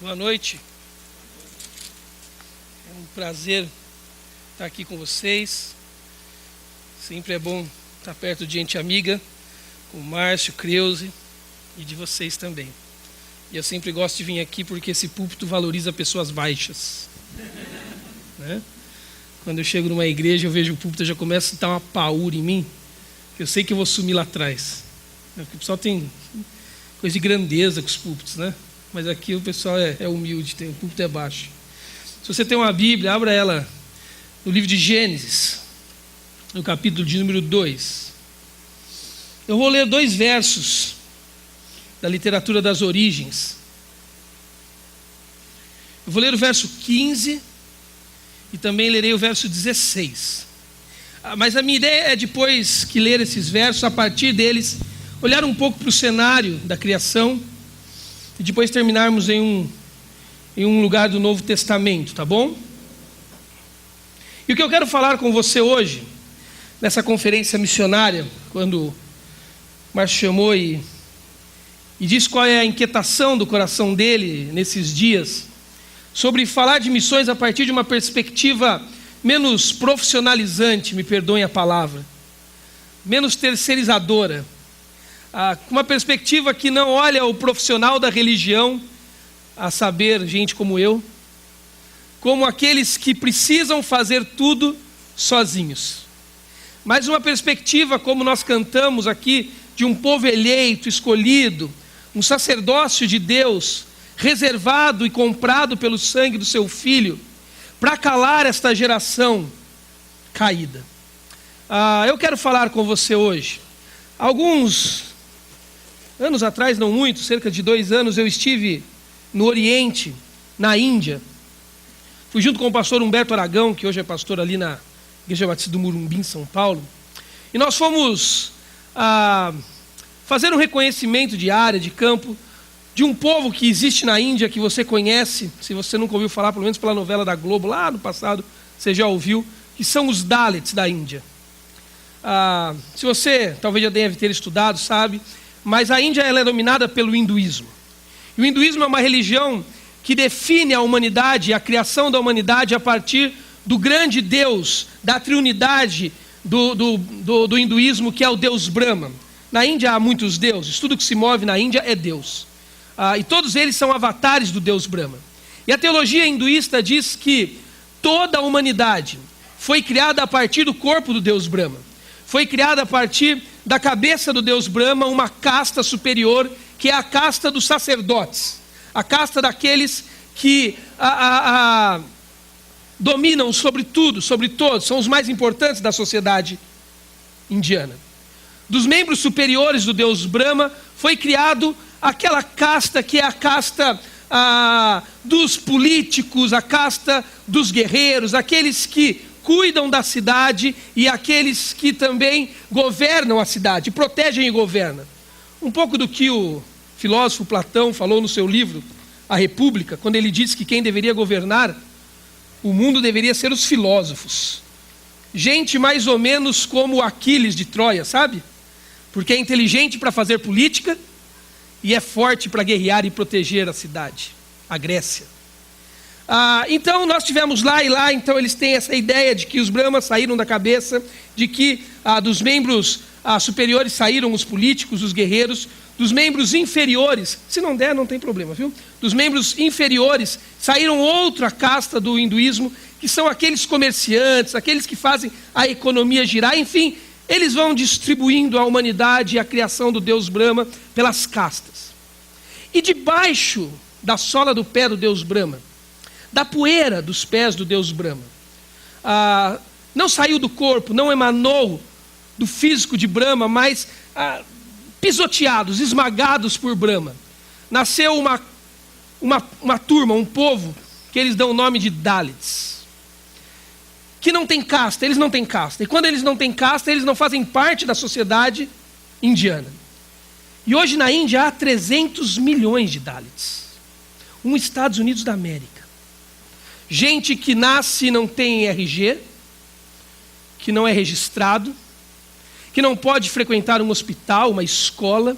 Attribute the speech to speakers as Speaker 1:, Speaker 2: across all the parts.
Speaker 1: Boa noite. É um prazer estar aqui com vocês. Sempre é bom estar perto de gente amiga, como o Márcio, Creuze e de vocês também. E eu sempre gosto de vir aqui porque esse púlpito valoriza pessoas baixas. Né? Quando eu chego numa igreja, eu vejo o púlpito, já começa a dar uma paura em mim, que eu sei que eu vou sumir lá atrás. Porque o pessoal tem coisa de grandeza com os púlpitos, né? Mas aqui o pessoal é humilde, o púlpito é baixo. Se você tem uma Bíblia, abra ela no livro de Gênesis, no capítulo de número 2. Eu vou ler 2 versos da literatura das origens. Eu vou ler o verso 15 e também lerei o verso 16. Mas a minha ideia é, depois que ler esses versos, a partir deles, olhar um pouco para o cenário da criação e depois terminarmos em um lugar do Novo Testamento, tá bom? E o que eu quero falar com você hoje, nessa conferência missionária, quando o Márcio chamou e disse qual é a inquietação do coração dele nesses dias, sobre falar de missões a partir de uma perspectiva menos profissionalizante, me perdoem a palavra, menos terceirizadora, uma perspectiva que não olha o profissional da religião, a saber, gente como eu, como aqueles que precisam fazer tudo sozinhos. Mas uma perspectiva, como nós cantamos aqui, de um povo eleito, escolhido, um sacerdócio de Deus, reservado e comprado pelo sangue do seu Filho, para calar esta geração caída. Eu quero falar com você hoje. Alguns anos atrás, não muito, cerca de 2 anos, eu estive no Oriente, na Índia. Fui junto com o pastor Humberto Aragão, que hoje é pastor ali na Igreja Batista do Morumbi, em São Paulo. E nós fomos fazer um reconhecimento de área, de campo, de um povo que existe na Índia, que você conhece, se você nunca ouviu falar, pelo menos pela novela da Globo, lá no passado, você já ouviu, que são os Dalits da Índia. Se você talvez já deve ter estudado, sabe, mas a Índia ela é dominada pelo hinduísmo. E o hinduísmo é uma religião que define a humanidade, a criação da humanidade a partir do grande Deus, da triunidade do hinduísmo, que é o Deus Brahma. Na Índia há muitos deuses, tudo que se move na Índia é Deus. E todos eles são avatares do Deus Brahma. E a teologia hinduísta diz que toda a humanidade foi criada a partir do corpo do Deus Brahma. Foi criada a partir da cabeça do Deus Brahma uma casta superior, que é a casta dos sacerdotes. A casta daqueles que dominam sobre tudo, sobre todos, são os mais importantes da sociedade indiana. Dos membros superiores do Deus Brahma foi criado aquela casta que é a casta dos políticos, a casta dos guerreiros, aqueles que cuidam da cidade e aqueles que também governam a cidade, protegem e governam. Um pouco do que o filósofo Platão falou no seu livro, A República, quando ele disse que quem deveria governar o mundo deveria ser os filósofos. Gente mais ou menos como o Aquiles de Troia, sabe? Porque é inteligente para fazer política e é forte para guerrear e proteger a cidade, a Grécia. Então nós tivemos lá, então eles têm essa ideia de que os Brahmas saíram da cabeça, de que dos membros superiores saíram os políticos, os guerreiros, dos membros inferiores, se não der não tem problema, viu? Dos membros inferiores saíram outra casta do hinduísmo, que são aqueles comerciantes, aqueles que fazem a economia girar, enfim, eles vão distribuindo a humanidade e a criação do Deus Brahma pelas castas. E debaixo da sola do pé do Deus Brahma, da poeira dos pés do Deus Brahma, não saiu do corpo, não emanou do físico de Brahma, mas pisoteados, esmagados por Brahma, nasceu uma turma, um povo, que eles dão o nome de Dalits, que não tem casta, eles não têm casta, e quando eles não têm casta, eles não fazem parte da sociedade indiana. E hoje na Índia há 300 milhões de Dalits, Estados Unidos da América. Gente que nasce e não tem RG, que não é registrado, que não pode frequentar um hospital, uma escola,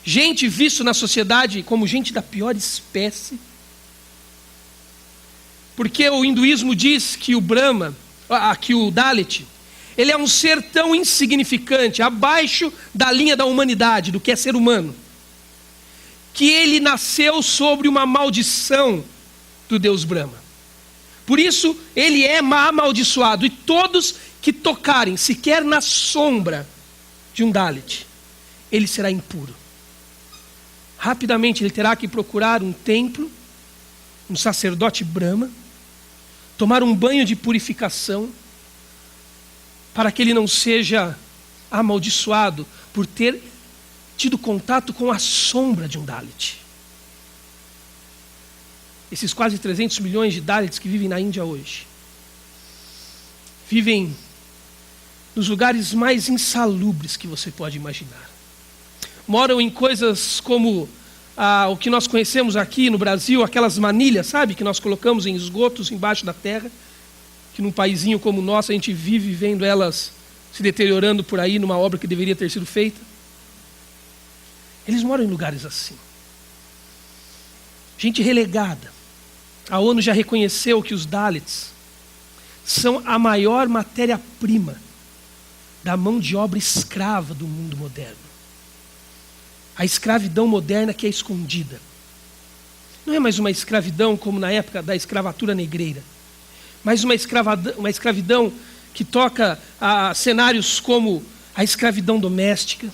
Speaker 1: gente visto na sociedade como gente da pior espécie. Porque o hinduísmo diz que o Brahma, que o Dalit, ele é um ser tão insignificante, abaixo da linha da humanidade, do que é ser humano, que ele nasceu sobre uma maldição do Deus Brahma. Por isso, ele é amaldiçoado, e todos que tocarem sequer na sombra de um Dalit, ele será impuro. Rapidamente ele terá que procurar um templo, um sacerdote Brahma, tomar um banho de purificação, para que ele não seja amaldiçoado por ter tido contato com a sombra de um Dalit. Esses quase 300 milhões de Dalits que vivem na Índia hoje, vivem nos lugares mais insalubres que você pode imaginar. Moram em coisas como o que nós conhecemos aqui no Brasil, aquelas manilhas, sabe? Que nós colocamos em esgotos embaixo da terra, que num paizinho como o nosso a gente vive vendo elas se deteriorando por aí numa obra que deveria ter sido feita. Eles moram em lugares assim. Gente relegada. A ONU já reconheceu que os Dalits são a maior matéria-prima da mão de obra escrava do mundo moderno. A escravidão moderna que é escondida. Não é mais uma escravidão como na época da escravatura negreira, mas uma escravidão que toca a cenários como a escravidão doméstica,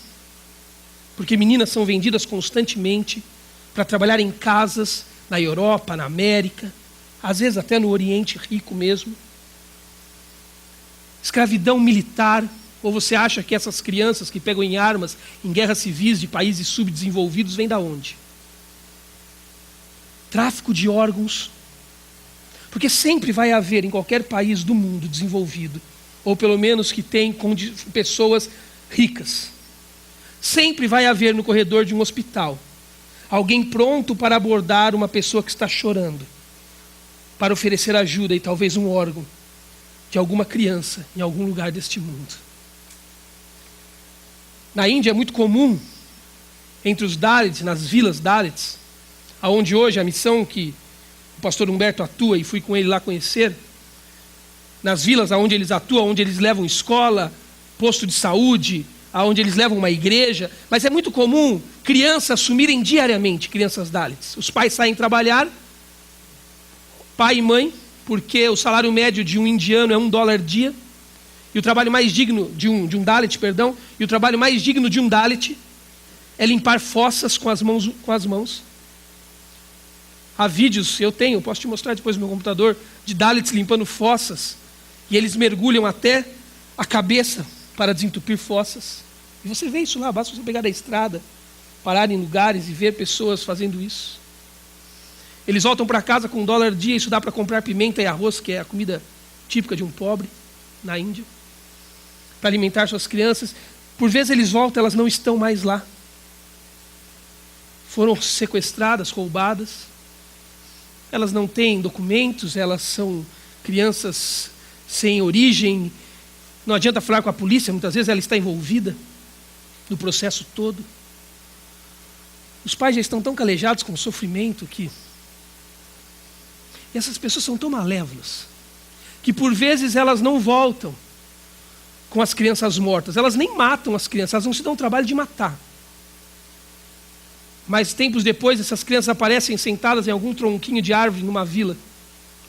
Speaker 1: porque meninas são vendidas constantemente para trabalhar em casas na Europa, na América, às vezes até no Oriente Rico mesmo. Escravidão militar. Ou você acha que essas crianças que pegam em armas em guerras civis de países subdesenvolvidos vêm da onde? Tráfico de órgãos. Porque sempre vai haver em qualquer país do mundo desenvolvido, ou pelo menos que tem pessoas ricas, sempre vai haver no corredor de um hospital alguém pronto para abordar uma pessoa que está chorando, para oferecer ajuda e talvez um órgão de alguma criança em algum lugar deste mundo. Na Índia é muito comum, entre os Dalits, nas vilas Dalits, aonde hoje a missão que o pastor Humberto atua, e fui com ele lá conhecer, nas vilas aonde eles atuam, onde eles levam escola, posto de saúde, aonde eles levam uma igreja, mas é muito comum crianças sumirem diariamente, crianças Dalits. Os pais saem trabalhar, pai e mãe, porque o salário médio de um indiano é $1 dia, e o trabalho mais digno de um Dalit, e o trabalho mais digno de um Dalit é limpar fossas com as mãos. Há vídeos, eu posso te mostrar depois no meu computador, de Dalits limpando fossas, e eles mergulham até a cabeça para desentupir fossas. E você vê isso lá, basta você pegar da estrada, parar em lugares e ver pessoas fazendo isso. Eles voltam para casa com $1 dia, isso dá para comprar pimenta e arroz, que é a comida típica de um pobre na Índia, para alimentar suas crianças. Por vezes eles voltam, elas não estão mais lá. Foram sequestradas, roubadas. Elas não têm documentos, elas são crianças sem origem. Não adianta falar com a polícia, muitas vezes ela está envolvida no processo todo. Os pais já estão tão calejados com o sofrimento que... E essas pessoas são tão malévolas, que por vezes elas não voltam com as crianças mortas. Elas nem matam as crianças, elas não se dão o trabalho de matar. Mas tempos depois, essas crianças aparecem sentadas em algum tronquinho de árvore numa vila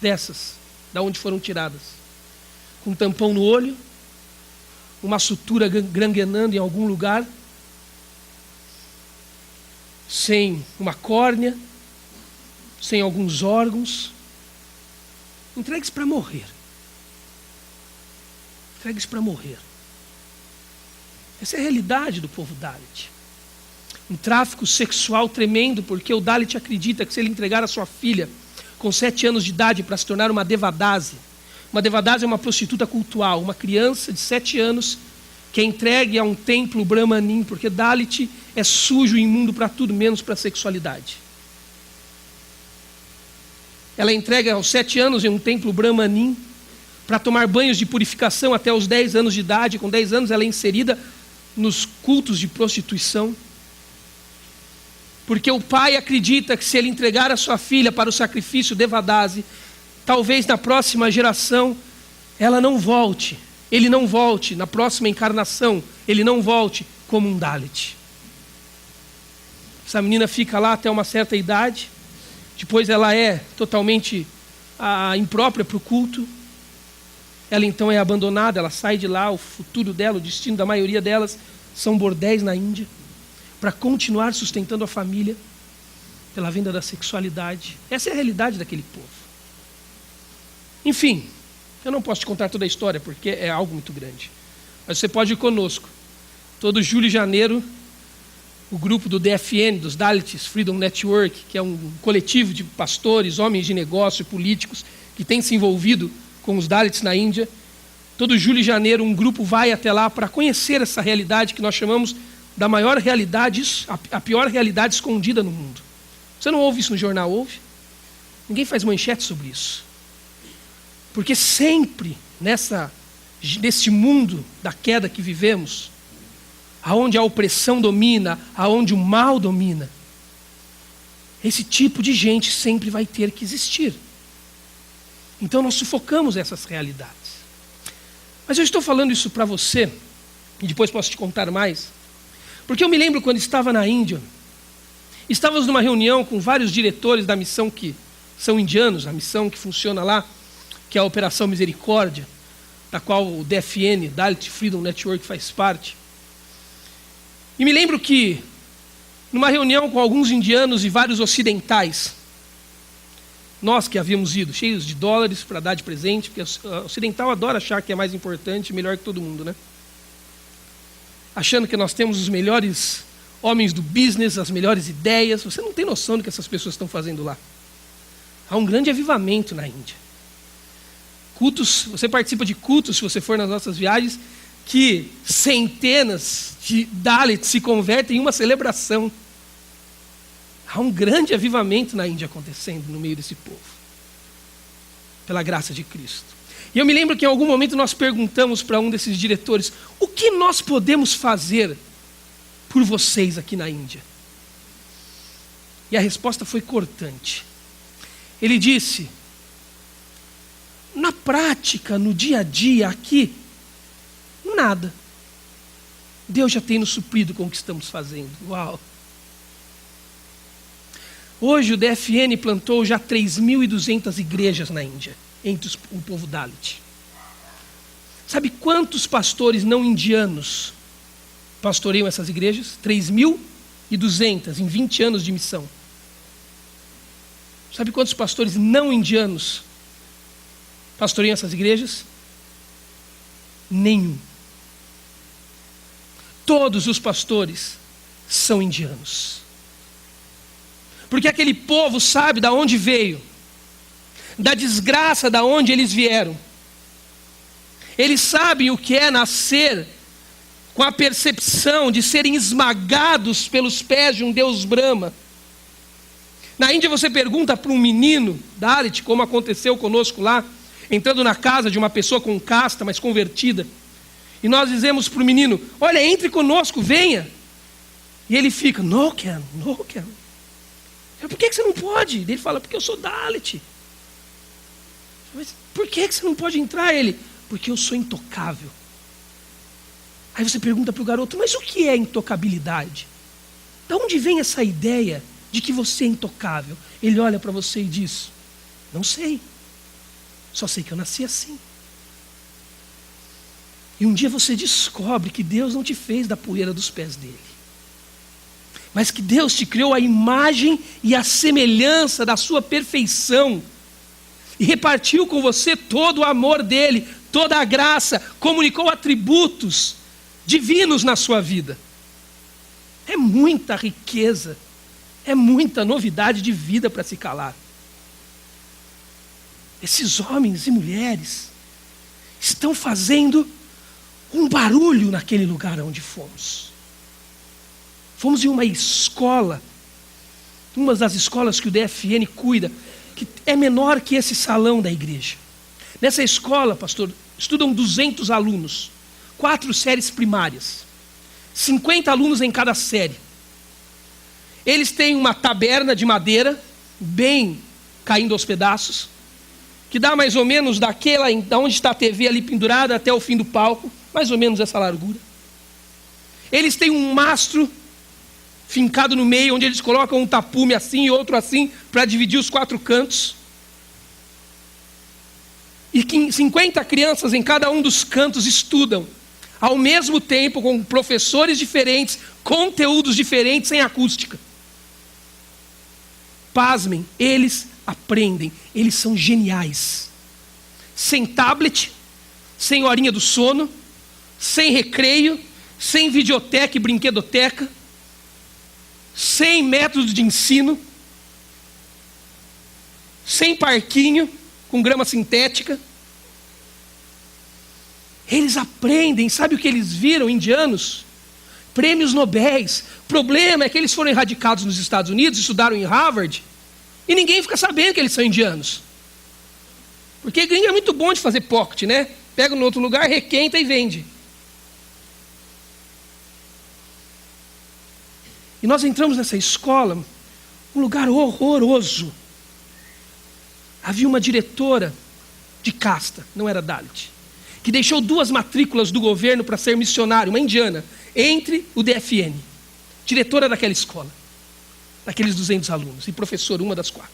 Speaker 1: dessas, da onde foram tiradas, com um tampão no olho, uma sutura gangrenando em algum lugar, sem uma córnea, sem alguns órgãos, entregues para morrer. Entregues para morrer. Essa é a realidade do povo Dalit. Um tráfico sexual tremendo, porque o Dalit acredita que se ele entregar a sua filha com 7 anos de idade para se tornar uma devadase é uma prostituta cultual, uma criança de 7 anos que é entregue a um templo brahmanim, porque Dalit é sujo e imundo para tudo, menos para a sexualidade. Ela é entregue aos 7 anos em um templo brahmanim para tomar banhos de purificação até os 10 anos de idade. Com 10 anos ela é inserida nos cultos de prostituição. porque o pai acredita que se ele entregar a sua filha para o sacrifício devadase, talvez na próxima geração ela não volte, ele não volte, na próxima encarnação, ele não volte como um Dalit. Essa menina fica lá até uma certa idade, depois ela é totalmente imprópria para o culto, ela então é abandonada, ela sai de lá, o futuro dela, o destino da maioria delas são bordéis na Índia, para continuar sustentando a família pela venda da sexualidade. Essa é a realidade daquele povo. Enfim, eu não posso te contar toda a história, porque é algo muito grande. Mas você pode ir conosco. Todo julho e janeiro, o grupo do DFN, dos Dalits Freedom Network, que é um coletivo de pastores, homens de negócio, políticos, que tem se envolvido com os Dalits na Índia. Todo julho e janeiro, um grupo vai até lá para conhecer essa realidade que nós chamamos da maior realidade, a pior realidade escondida no mundo. Você não ouve isso no jornal, ouve? Ninguém faz manchete sobre isso. Porque sempre nesse mundo da queda que vivemos, aonde a opressão domina, aonde o mal domina, esse tipo de gente sempre vai ter que existir. Então nós sufocamos essas realidades. Mas eu estou falando isso para você, e depois posso te contar mais, porque eu me lembro quando estava na Índia, estávamos numa reunião com vários diretores da missão que são indianos, a missão que funciona lá, que é a Operação Misericórdia, da qual o DFN, Dalit Freedom Network, faz parte. E me lembro que, numa reunião com alguns indianos e vários ocidentais, nós que havíamos ido, cheios de dólares para dar de presente, porque o ocidental adora achar que é mais importante e melhor que todo mundo, né? Achando que nós temos os melhores homens do business, as melhores ideias. Você não tem noção do que essas pessoas estão fazendo lá. Há um grande avivamento na Índia. Cultos, você participa de cultos, se você for nas nossas viagens, que centenas de Dalits se convertem em uma celebração. Há um grande avivamento na Índia acontecendo no meio desse povo, pela graça de Cristo. E eu me lembro que em algum momento nós perguntamos para um desses diretores: o que nós podemos fazer por vocês aqui na Índia? E a resposta foi cortante. Ele disse: na prática, no dia a dia aqui, nada. Deus já tem nos suprido com o que estamos fazendo. Uau! Hoje o DFN plantou já 3.200 igrejas na Índia, entre o povo Dalit. Sabe quantos pastores não indianos pastoreiam essas igrejas? 3.200 em 20 anos de missão. Sabe quantos pastores não indianos pastoreiam essas igrejas? Nenhum. Todos os pastores são indianos. Porque aquele povo sabe de onde veio, da desgraça da onde eles vieram. Eles sabem o que é nascer com a percepção de serem esmagados pelos pés de um Deus Brahma. Na Índia você pergunta para um menino Dalit, como aconteceu conosco lá, entrando na casa de uma pessoa com casta, mas convertida, e nós dizemos para o menino: olha, entre conosco, venha. E ele fica: no can. Por que você não pode? Ele fala: porque eu sou Dalit. Mas por que você não pode entrar? Ele: porque eu sou intocável. Aí você pergunta para o garoto: mas o que é intocabilidade? De onde vem essa ideia de que você é intocável? Ele olha para você e diz: não sei, só sei que eu nasci assim. E um dia você descobre que Deus não te fez da poeira dos pés dele, mas que Deus te criou a imagem e a semelhança da sua perfeição, e repartiu com você todo o amor dele, toda a graça, comunicou atributos divinos na sua vida. É muita riqueza, é muita novidade de vida para se calar. Esses homens e mulheres estão fazendo um barulho naquele lugar onde fomos. Fomos em uma escola, uma das escolas que o DFN cuida, que é menor que esse salão da igreja. Nessa escola, pastor, estudam 200 alunos, 4 séries primárias, 50 alunos em cada série. Eles têm uma taberna de madeira, bem caindo aos pedaços, que dá mais ou menos da onde está a TV ali pendurada até o fim do palco, mais ou menos essa largura. Eles têm um mastro fincado no meio, onde eles colocam um tapume assim e outro assim, para dividir os 4 cantos. E 50 crianças em cada um dos cantos estudam, ao mesmo tempo, com professores diferentes, conteúdos diferentes, sem acústica. Pasmem, eles aprendem, eles são geniais. Sem tablet, sem horinha do sono, sem recreio, sem videoteca e brinquedoteca, sem método de ensino, sem parquinho com grama sintética. Eles aprendem, sabe o que eles viram, indianos? Prêmios Nobéis. O problema é que eles foram erradicados nos Estados Unidos, estudaram em Harvard, e ninguém fica sabendo que eles são indianos. Porque gringo é muito bom de fazer pocket, né? Pega no outro lugar, requenta e vende. E nós entramos nessa escola, um lugar horroroso. Havia uma diretora de casta, não era Dalit, que deixou 2 matrículas do governo para ser missionária, uma indiana, entre o DFN, diretora daquela escola, daqueles 200 alunos, e professora, uma das 4.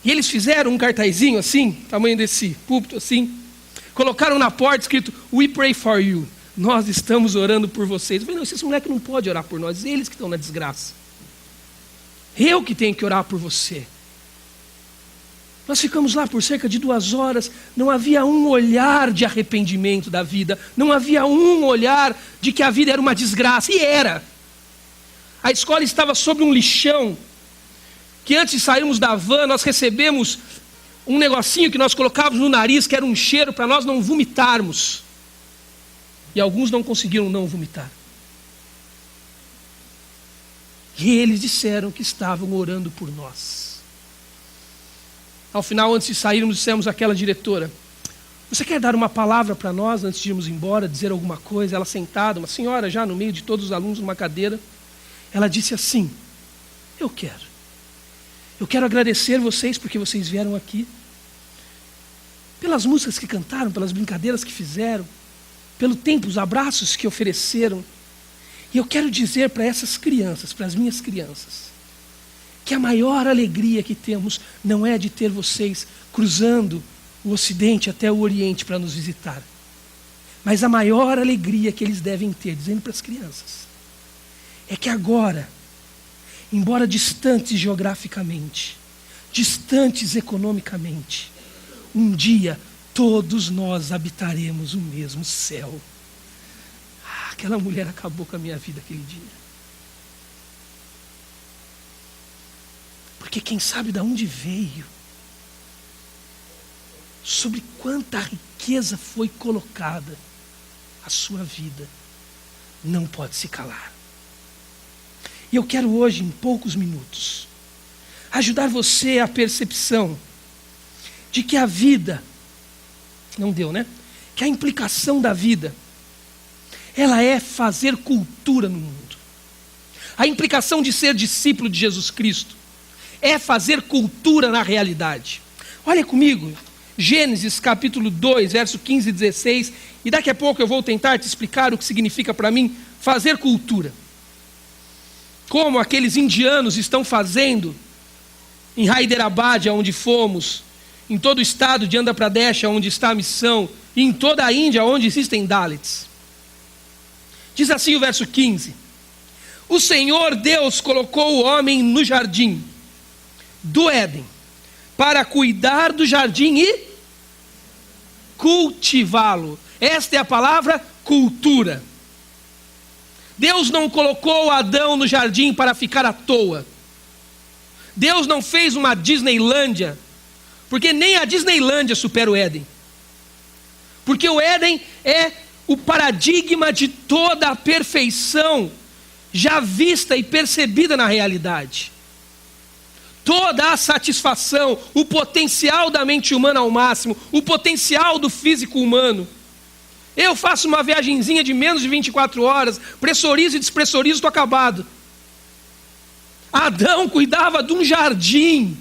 Speaker 1: E eles fizeram um cartazinho assim, tamanho desse púlpito assim, colocaram na porta escrito, "We pray for you", nós estamos orando por vocês. Eu falei, não, esses moleques não podem orar por nós, eles que estão na desgraça. Eu que tenho que orar por você. Nós ficamos lá por cerca de 2 horas, não havia um olhar de arrependimento da vida, não havia um olhar de que a vida era uma desgraça, e era. A escola estava sobre um lixão, que antes de sairmos da van, nós recebemos um negocinho que nós colocávamos no nariz, que era um cheiro para nós não vomitarmos. E alguns não conseguiram não vomitar. E eles disseram que estavam orando por nós. Ao final, antes de sairmos, dissemos àquela diretora, você quer dar uma palavra para nós antes de irmos embora, dizer alguma coisa? Ela sentada, uma senhora já no meio de todos os alunos, numa cadeira. Ela disse assim, eu quero agradecer vocês porque vocês vieram aqui, pelas músicas que cantaram, pelas brincadeiras que fizeram, pelo tempo, os abraços que ofereceram. E eu quero dizer para essas crianças, para as minhas crianças, que a maior alegria que temos não é de ter vocês cruzando o Ocidente até o Oriente para nos visitar, mas a maior alegria que eles devem ter, dizendo para as crianças, é que agora, embora distantes geograficamente, distantes economicamente, um dia todos nós habitaremos o mesmo céu. Aquela mulher acabou com a minha vida aquele dia. Porque quem sabe de onde veio, sobre quanta riqueza foi colocada a sua vida, não pode se calar. E eu quero hoje, em poucos minutos, ajudar você à percepção de que a vida, não deu, né? Que a implicação da vida, ela é fazer cultura no mundo. A implicação de ser discípulo de Jesus Cristo é fazer cultura na realidade. Olha comigo, Gênesis capítulo 2, verso 15 e 16, e daqui a pouco eu vou tentar te explicar o que significa para mim fazer cultura. Como aqueles indianos estão fazendo em Hyderabad, onde fomos, em todo o estado de Andhra Pradesh, onde está a missão, e em toda a Índia, onde existem Dalits. Diz assim o verso 15, o Senhor Deus colocou o homem no jardim do Éden, para cuidar do jardim e cultivá-lo. Esta é a palavra cultura. Deus não colocou Adão no jardim para ficar à toa. Deus não fez uma Disneylândia, porque nem a Disneylândia supera o Éden. Porque o Éden é o paradigma de toda a perfeição já vista e percebida na realidade. Toda a satisfação, o potencial da mente humana ao máximo, o potencial do físico humano. Eu faço uma viagenzinha de menos de 24 horas, pressurizo e despressurizo, estou acabado. Adão cuidava de um jardim.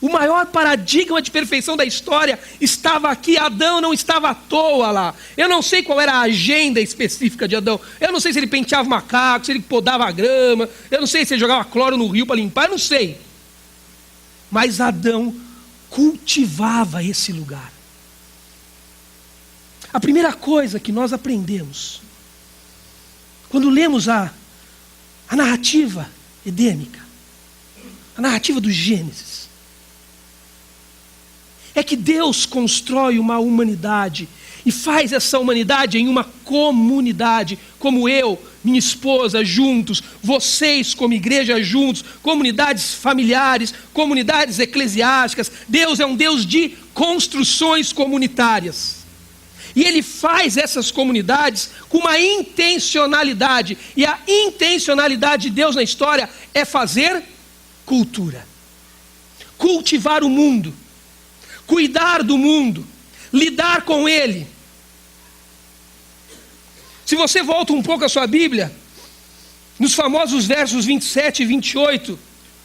Speaker 1: O maior paradigma de perfeição da história estava aqui. Adão não estava à toa lá. Eu não sei qual era a agenda específica de Adão. Eu não sei se ele penteava macaco, se ele podava a grama. Eu não sei se ele jogava cloro no rio para limpar. Eu não sei. Mas Adão cultivava esse lugar. A primeira coisa que nós aprendemos, quando lemos a narrativa edêmica, a narrativa do Gênesis, é que Deus constrói uma humanidade e faz essa humanidade em uma comunidade, como eu, minha esposa juntos, vocês como igreja juntos, comunidades familiares, comunidades eclesiásticas. Deus é um Deus de construções comunitárias. E Ele faz essas comunidades com uma intencionalidade. E a intencionalidade de Deus na história é fazer cultura. Cultivar o mundo. Cuidar do mundo. Lidar com ele. Se você volta um pouco a sua Bíblia, nos famosos versos 27 e 28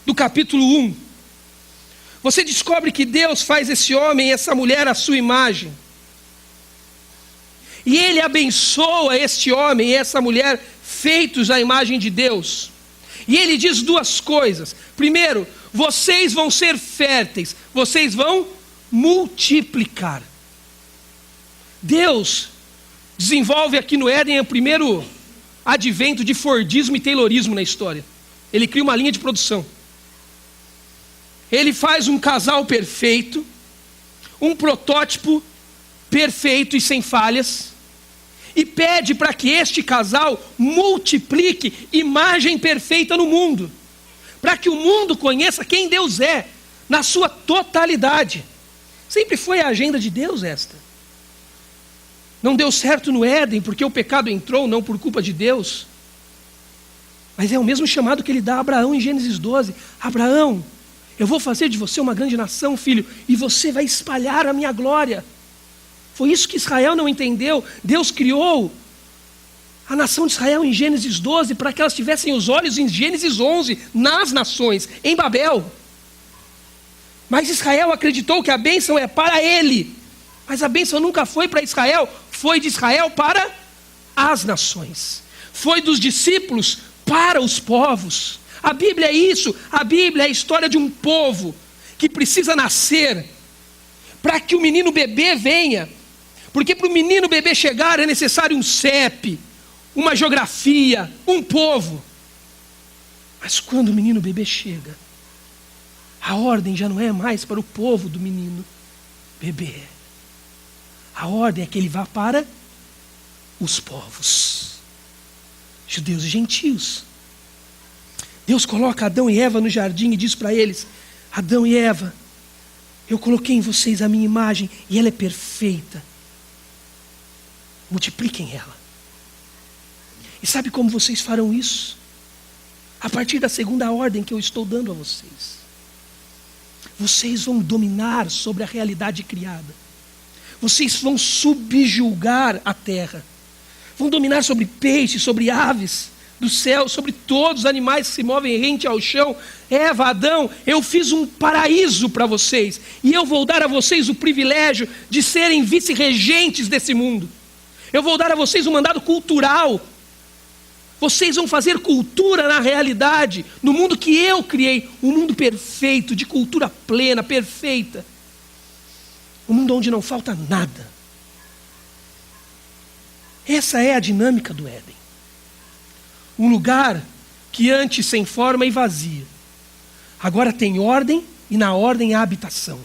Speaker 1: do capítulo 1, você descobre que Deus faz esse homem e essa mulher à sua imagem. E Ele abençoa este homem e essa mulher feitos à imagem de Deus. E Ele diz duas coisas. Primeiro, vocês vão ser férteis, vocês vão multiplicar. Deus desenvolve aqui no Éden o primeiro advento de Fordismo e Taylorismo na história. Ele cria uma linha de produção. Ele faz um casal perfeito, um protótipo perfeito e sem falhas, e pede para que este casal multiplique imagem perfeita no mundo, para que o mundo conheça quem Deus é, na sua totalidade. Sempre foi a agenda de Deus esta. Não deu certo no Éden, porque o pecado entrou, não por culpa de Deus. Mas é o mesmo chamado que Ele dá a Abraão em Gênesis 12. Abraão, eu vou fazer de você uma grande nação, filho, e você vai espalhar a minha glória. Foi isso que Israel não entendeu. Deus criou a nação de Israel em Gênesis 12 para que elas tivessem os olhos em Gênesis 11, nas nações, em Babel. Mas Israel acreditou que a bênção é para ele. Mas a bênção nunca foi para Israel, foi de Israel para as nações. Foi dos discípulos para os povos. A Bíblia é isso. A Bíblia é a história de um povo que precisa nascer para que o menino bebê venha. Porque para o menino bebê chegar é necessário um CEP, uma geografia, um povo. Mas quando o menino bebê chega, a ordem já não é mais para o povo do menino bebê. A ordem é que ele vá para os povos, judeus e gentios. Deus coloca Adão e Eva no jardim e diz para eles: Adão e Eva, eu coloquei em vocês a minha imagem e ela é perfeita. Multipliquem ela. E sabe como vocês farão isso? A partir da segunda ordem que eu estou dando a vocês. Vocês vão dominar sobre a realidade criada. Vocês vão subjugar a terra. Vão dominar sobre peixes, sobre aves do céu, sobre todos os animais que se movem rente ao chão. Eva, Adão, eu fiz um paraíso para vocês. E eu vou dar a vocês o privilégio de serem vice-regentes desse mundo. Eu vou dar a vocês um mandado cultural. Vocês vão fazer cultura na realidade, no mundo que eu criei. Um mundo perfeito, de cultura plena, perfeita. Um mundo onde não falta nada. Essa é a dinâmica do Éden. Um lugar que antes sem forma e vazia. Agora tem ordem e na ordem há habitação.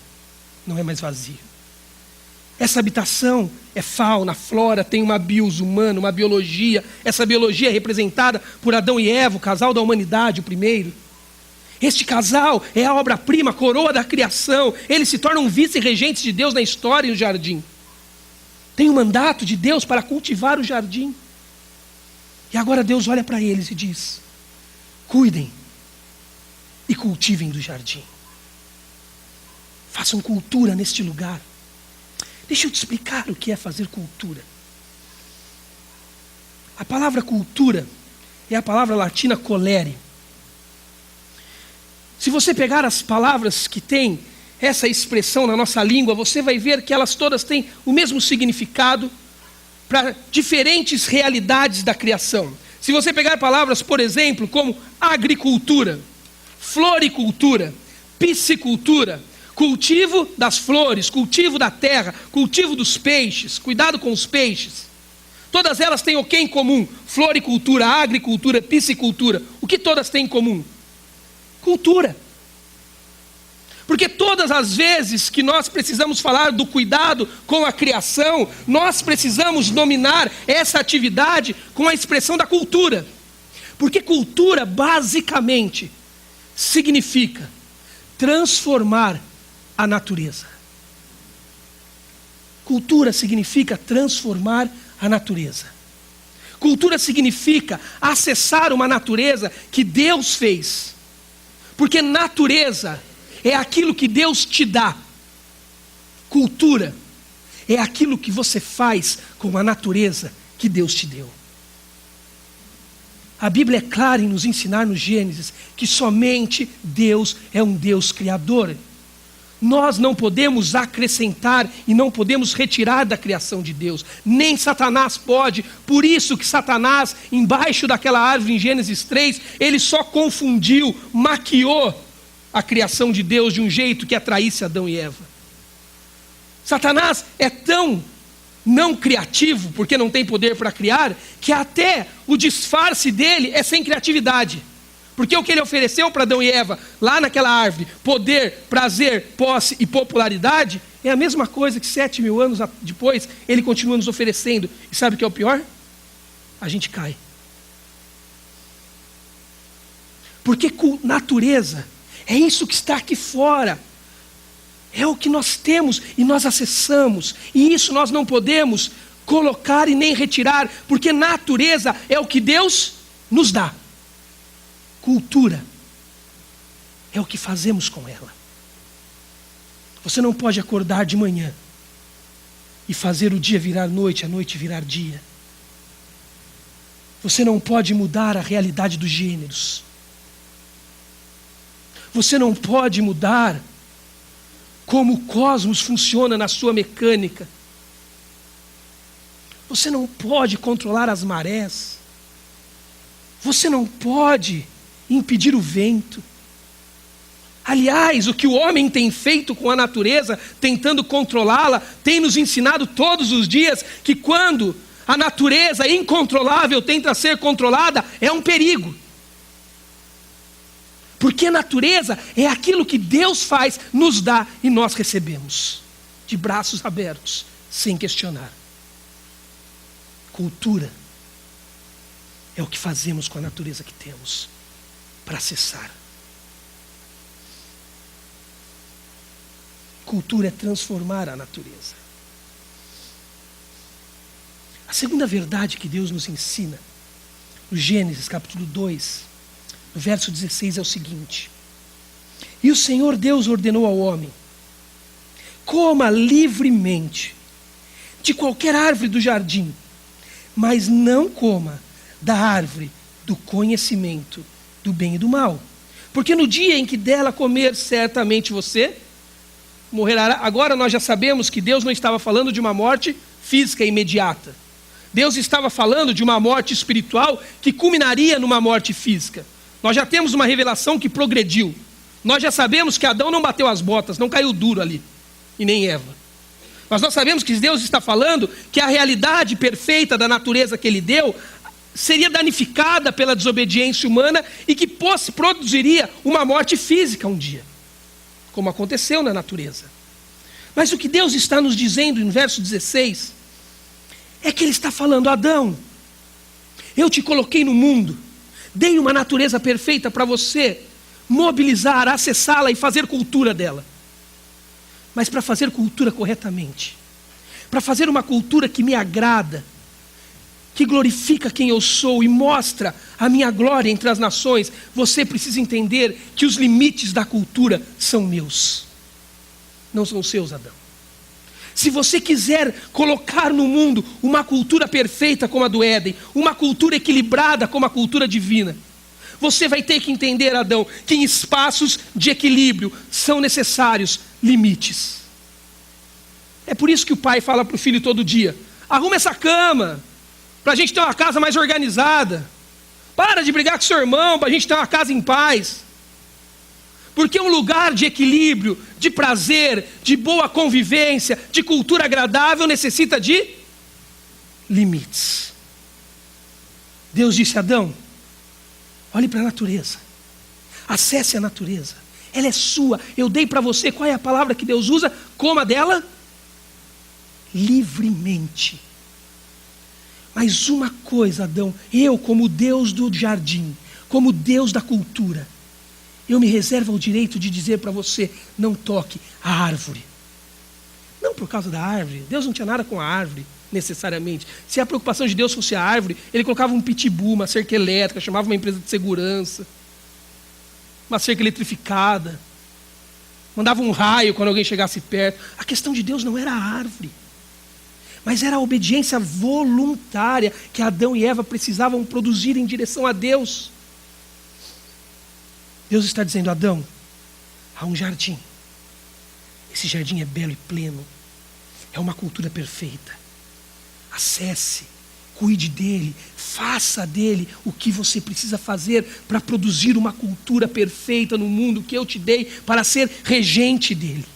Speaker 1: Não é mais vazio. Essa habitação é fauna, flora, tem uma bios humana, uma biologia. Essa biologia é representada por Adão e Eva, o casal da humanidade, o primeiro. Este casal é a obra-prima, a coroa da criação. Eles se tornam vice-regentes de Deus na história e no jardim. Tem um mandato de Deus para cultivar o jardim. E agora Deus olha para eles e diz: cuidem e cultivem do jardim. Façam cultura neste lugar. Deixa eu te explicar o que é fazer cultura. A palavra cultura é a palavra latina colere. Se você pegar as palavras que tem essa expressão na nossa língua, você vai ver que elas todas têm o mesmo significado para diferentes realidades da criação. Se você pegar palavras, por exemplo, como agricultura, floricultura, piscicultura, cultivo das flores, cultivo da terra, cultivo dos peixes, cuidado com os peixes. Todas elas têm o que em comum? Floricultura, agricultura, piscicultura. O que todas têm em comum? Cultura. Porque todas as vezes que nós precisamos falar do cuidado com a criação, nós precisamos dominar essa atividade com a expressão da cultura. Porque cultura, basicamente, significa transformar a natureza. Cultura significa transformar a natureza. Cultura significa acessar uma natureza que Deus fez. Porque natureza é aquilo que Deus te dá. Cultura é aquilo que você faz com a natureza que Deus te deu. A Bíblia é clara em nos ensinar no Gênesis que somente Deus é um Deus criador. Nós não podemos acrescentar e não podemos retirar da criação de Deus. Nem Satanás pode. Por isso que Satanás, embaixo daquela árvore em Gênesis 3, ele só confundiu, maquiou a criação de Deus de um jeito que atraísse Adão e Eva. Satanás é tão não criativo, porque não tem poder para criar, que até o disfarce dele é sem criatividade. Porque o que ele ofereceu para Adão e Eva, lá naquela árvore, poder, prazer, posse e popularidade, é a mesma coisa que 7.000 anos depois, ele continua nos oferecendo. E sabe o que é o pior? A gente cai. Porque natureza é isso que está aqui fora. É o que nós temos e nós acessamos. E isso nós não podemos colocar e nem retirar, porque natureza é o que Deus nos dá. Cultura é o que fazemos com ela. Você não pode acordar de manhã e fazer o dia virar noite, a noite virar dia. Você não pode mudar a realidade dos gêneros. Você não pode mudar como o cosmos funciona na sua mecânica. Você não pode controlar as marés. Você não pode impedir o vento. Aliás, o que o homem tem feito com a natureza, tentando controlá-la, tem nos ensinado todos os dias que quando a natureza incontrolável tenta ser controlada, é um perigo. Porque a natureza é aquilo que Deus faz, nos dá e nós recebemos. De braços abertos, sem questionar. Cultura é o que fazemos com a natureza que temos para acessar. Cultura é transformar a natureza. A segunda verdade que Deus nos ensina, no Gênesis capítulo 2, no verso 16 é o seguinte: e o Senhor Deus ordenou ao homem: coma livremente de qualquer árvore do jardim, mas não coma da árvore do conhecimento do bem e do mal, porque no dia em que dela comer, certamente você morrerá. Agora nós já sabemos que Deus não estava falando de uma morte física imediata. Deus estava falando de uma morte espiritual que culminaria numa morte física. Nós já temos uma revelação que progrediu. Nós já sabemos que Adão não bateu as botas, não caiu duro ali, e nem Eva. Mas nós sabemos que Deus está falando que a realidade perfeita da natureza que Ele deu seria danificada pela desobediência humana e que produziria uma morte física um dia, como aconteceu na natureza. Mas o que Deus está nos dizendo no verso 16 é que Ele está falando: Adão, eu te coloquei no mundo, dei uma natureza perfeita para você mobilizar, acessá-la e fazer cultura dela. Mas para fazer cultura corretamente, para fazer uma cultura que me agrada, que glorifica quem eu sou e mostra a minha glória entre as nações, você precisa entender que os limites da cultura são meus, não são seus, Adão. Se você quiser colocar no mundo uma cultura perfeita como a do Éden, uma cultura equilibrada como a cultura divina, Você vai ter que entender, Adão, que em espaços de equilíbrio são necessários limites. É por isso que o pai fala para o filho todo dia: arruma essa cama, para a gente ter uma casa mais organizada. Para de brigar com seu irmão, para a gente ter uma casa em paz. Porque um lugar de equilíbrio, de prazer, de boa convivência, de cultura agradável, necessita de limites. Deus disse a Adão: olhe para a natureza, acesse a natureza, ela é sua, eu dei para você. Qual é a palavra que Deus usa? Coma dela livremente. Mas uma coisa, Adão, eu como Deus do jardim, como Deus da cultura, eu me reservo o direito de dizer para você: não toque a árvore. Não por causa da árvore, Deus não tinha nada com a árvore necessariamente. Se a preocupação de Deus fosse a árvore, ele colocava um pitbull, uma cerca elétrica, chamava uma empresa de segurança, uma cerca eletrificada, mandava um raio quando alguém chegasse perto. A questão de Deus não era a árvore, mas era a obediência voluntária que Adão e Eva precisavam produzir em direção a Deus. Deus está dizendo: Adão, há um jardim. Esse jardim é belo e pleno. É uma cultura perfeita. Acesse, cuide dele, faça dele o que você precisa fazer para produzir uma cultura perfeita no mundo que eu te dei para ser regente dele.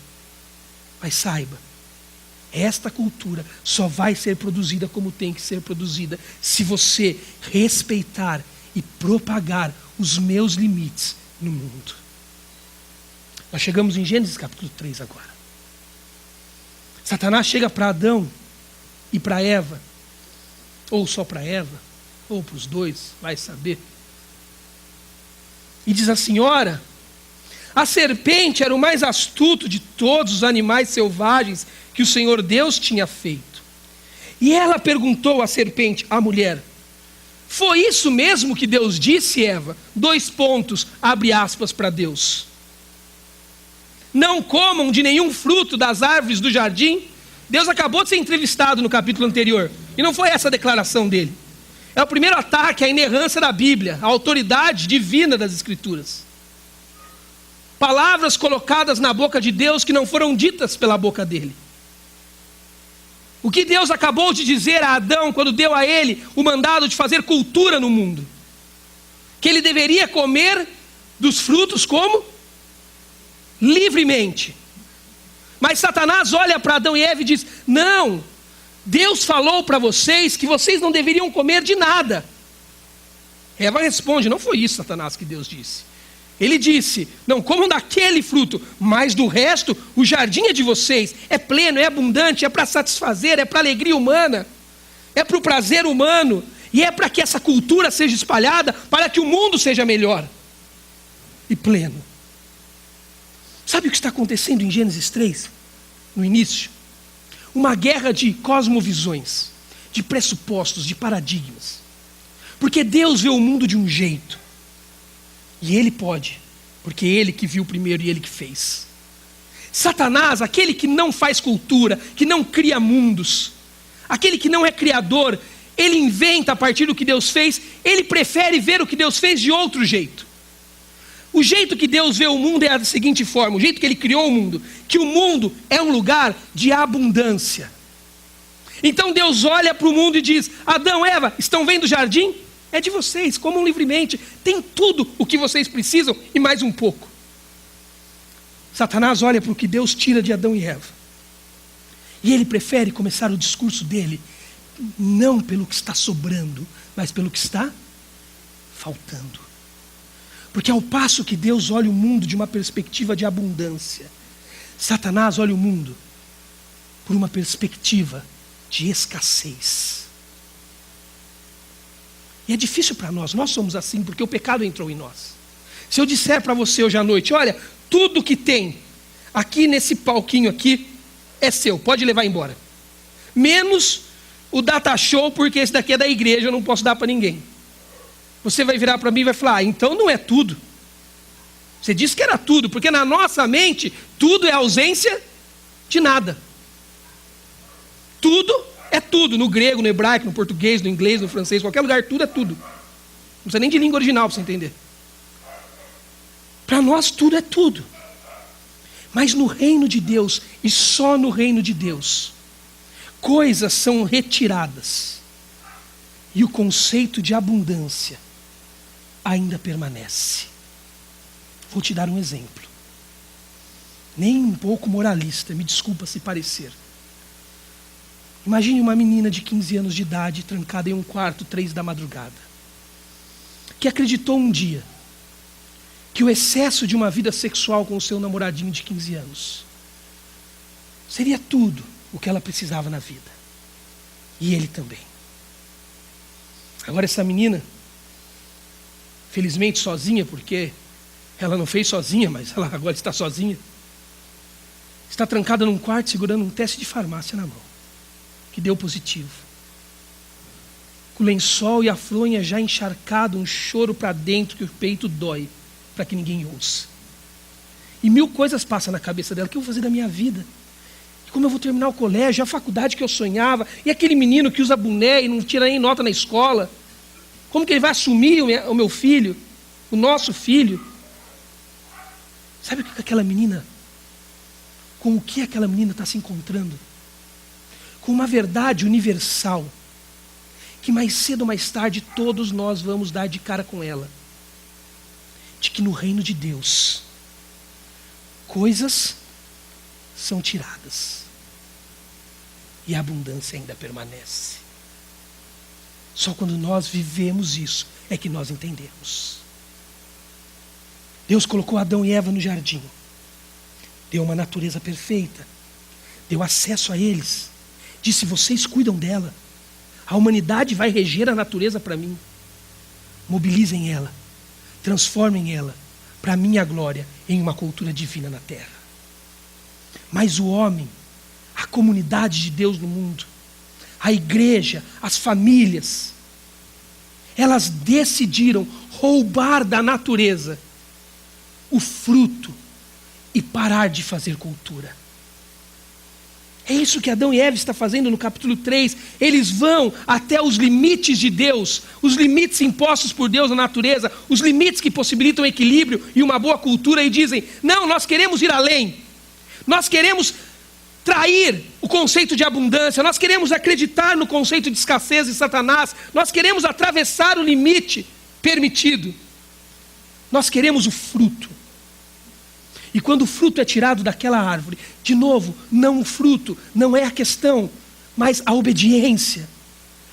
Speaker 1: Mas saiba, esta cultura só vai ser produzida como tem que ser produzida se você respeitar e propagar os meus limites no mundo. Nós chegamos em Gênesis capítulo 3 agora. Satanás chega para Adão e para Eva, ou só para Eva, ou para os dois, vai saber, e diz assim: ora, a serpente era o mais astuto de todos os animais selvagens que o Senhor Deus tinha feito. E ela perguntou à serpente, à mulher: foi isso mesmo que Deus disse, Eva? 2 pontos, abre aspas para Deus. Não comam de nenhum fruto das árvores do jardim. Deus acabou de ser entrevistado no capítulo anterior, e não foi essa a declaração dele. É o primeiro ataque à inerrância da Bíblia, à autoridade divina das Escrituras. Palavras colocadas na boca de Deus que não foram ditas pela boca dele. O que Deus acabou de dizer a Adão quando deu a ele o mandado de fazer cultura no mundo? Que ele deveria comer dos frutos como? Livremente. Mas Satanás olha para Adão e Eva e diz: não, Deus falou para vocês que vocês não deveriam comer de nada. Eva responde: não foi isso, Satanás, que Deus disse. Ele disse: não comam daquele fruto, mas do resto, o jardim é de vocês, é pleno, é abundante, é para satisfazer, é para a alegria humana, é para o prazer humano, e é para que essa cultura seja espalhada, para que o mundo seja melhor e pleno. Sabe o que está acontecendo em Gênesis 3? No início, uma guerra de cosmovisões, de pressupostos, de paradigmas. Porque Deus vê o mundo de um jeito, e Ele pode, porque Ele que viu primeiro e Ele que fez. Satanás, aquele que não faz cultura, que não cria mundos, aquele que não é criador, ele inventa a partir do que Deus fez, ele prefere ver o que Deus fez de outro jeito. O jeito que Deus vê o mundo é da seguinte forma, o jeito que Ele criou o mundo, que o mundo é um lugar de abundância. Então Deus olha para o mundo e diz: Adão, Eva, estão vendo o jardim? É de vocês, comam livremente, tem tudo o que vocês precisam e mais um pouco. Satanás olha para o que Deus tira de Adão e Eva, e ele prefere começar o discurso dele, não pelo que está sobrando, mas pelo que está faltando. Porque ao passo que Deus olha o mundo de uma perspectiva de abundância, Satanás olha o mundo por uma perspectiva de escassez. E é difícil para nós somos assim porque o pecado entrou em nós. Se eu disser para você hoje à noite: olha, tudo que tem aqui nesse palquinho aqui é seu, pode levar embora. Menos o data show, porque esse daqui é da igreja, eu não posso dar para ninguém. Você vai virar para mim e vai falar: então não é tudo. Você disse que era tudo, porque na nossa mente, tudo é ausência de nada. Tudo é tudo, no grego, no hebraico, no português, no inglês, no francês, qualquer lugar, tudo é tudo. Não precisa nem de língua original para você entender. Para nós tudo é tudo. Mas no reino de Deus, e só no reino de Deus, coisas são retiradas. E o conceito de abundância ainda permanece. Vou te dar um exemplo. Nem um pouco moralista, me desculpa se parecer. Imagine uma menina de 15 anos de idade, trancada em um quarto, 3 da madrugada, que acreditou um dia que o excesso de uma vida sexual com o seu namoradinho de 15 anos seria tudo o que ela precisava na vida. E ele também. Agora essa menina, felizmente sozinha, porque ela não fez sozinha, mas ela agora está sozinha, está trancada num quarto segurando um teste de farmácia na mão, que deu positivo. Com o lençol e a fronha já encharcado, um choro para dentro que o peito dói, para que ninguém ouça. E 1000 coisas passam na cabeça dela. O que eu vou fazer da minha vida? Como eu vou terminar o colégio, a faculdade que eu sonhava, e aquele menino que usa boné e não tira nem nota na escola? Como que ele vai assumir o meu filho, o nosso filho? Sabe o que aquela menina, com o que aquela menina está se encontrando? Com uma verdade universal, que mais cedo ou mais tarde todos nós vamos dar de cara com ela. De que no reino de Deus, coisas são tiradas e a abundância ainda permanece. Só quando nós vivemos isso é que nós entendemos. Deus colocou Adão e Eva no jardim, deu uma natureza perfeita, deu acesso a eles, disse: vocês cuidam dela, a humanidade vai reger a natureza para mim, mobilizem ela, transformem ela para a minha glória em uma cultura divina na terra. Mas o homem, a comunidade de Deus no mundo, a igreja, as famílias, elas decidiram roubar da natureza o fruto e parar de fazer cultura. É isso que Adão e Eva estão fazendo no capítulo 3. Eles vão até os limites de Deus, os limites impostos por Deus na natureza, os limites que possibilitam equilíbrio e uma boa cultura, e dizem: não, nós queremos ir além. Nós queremos trair o conceito de abundância, nós queremos acreditar no conceito de escassez de Satanás, nós queremos atravessar o limite permitido. Nós queremos o fruto. E quando o fruto é tirado daquela árvore, de novo, não o fruto, não é a questão, mas a obediência.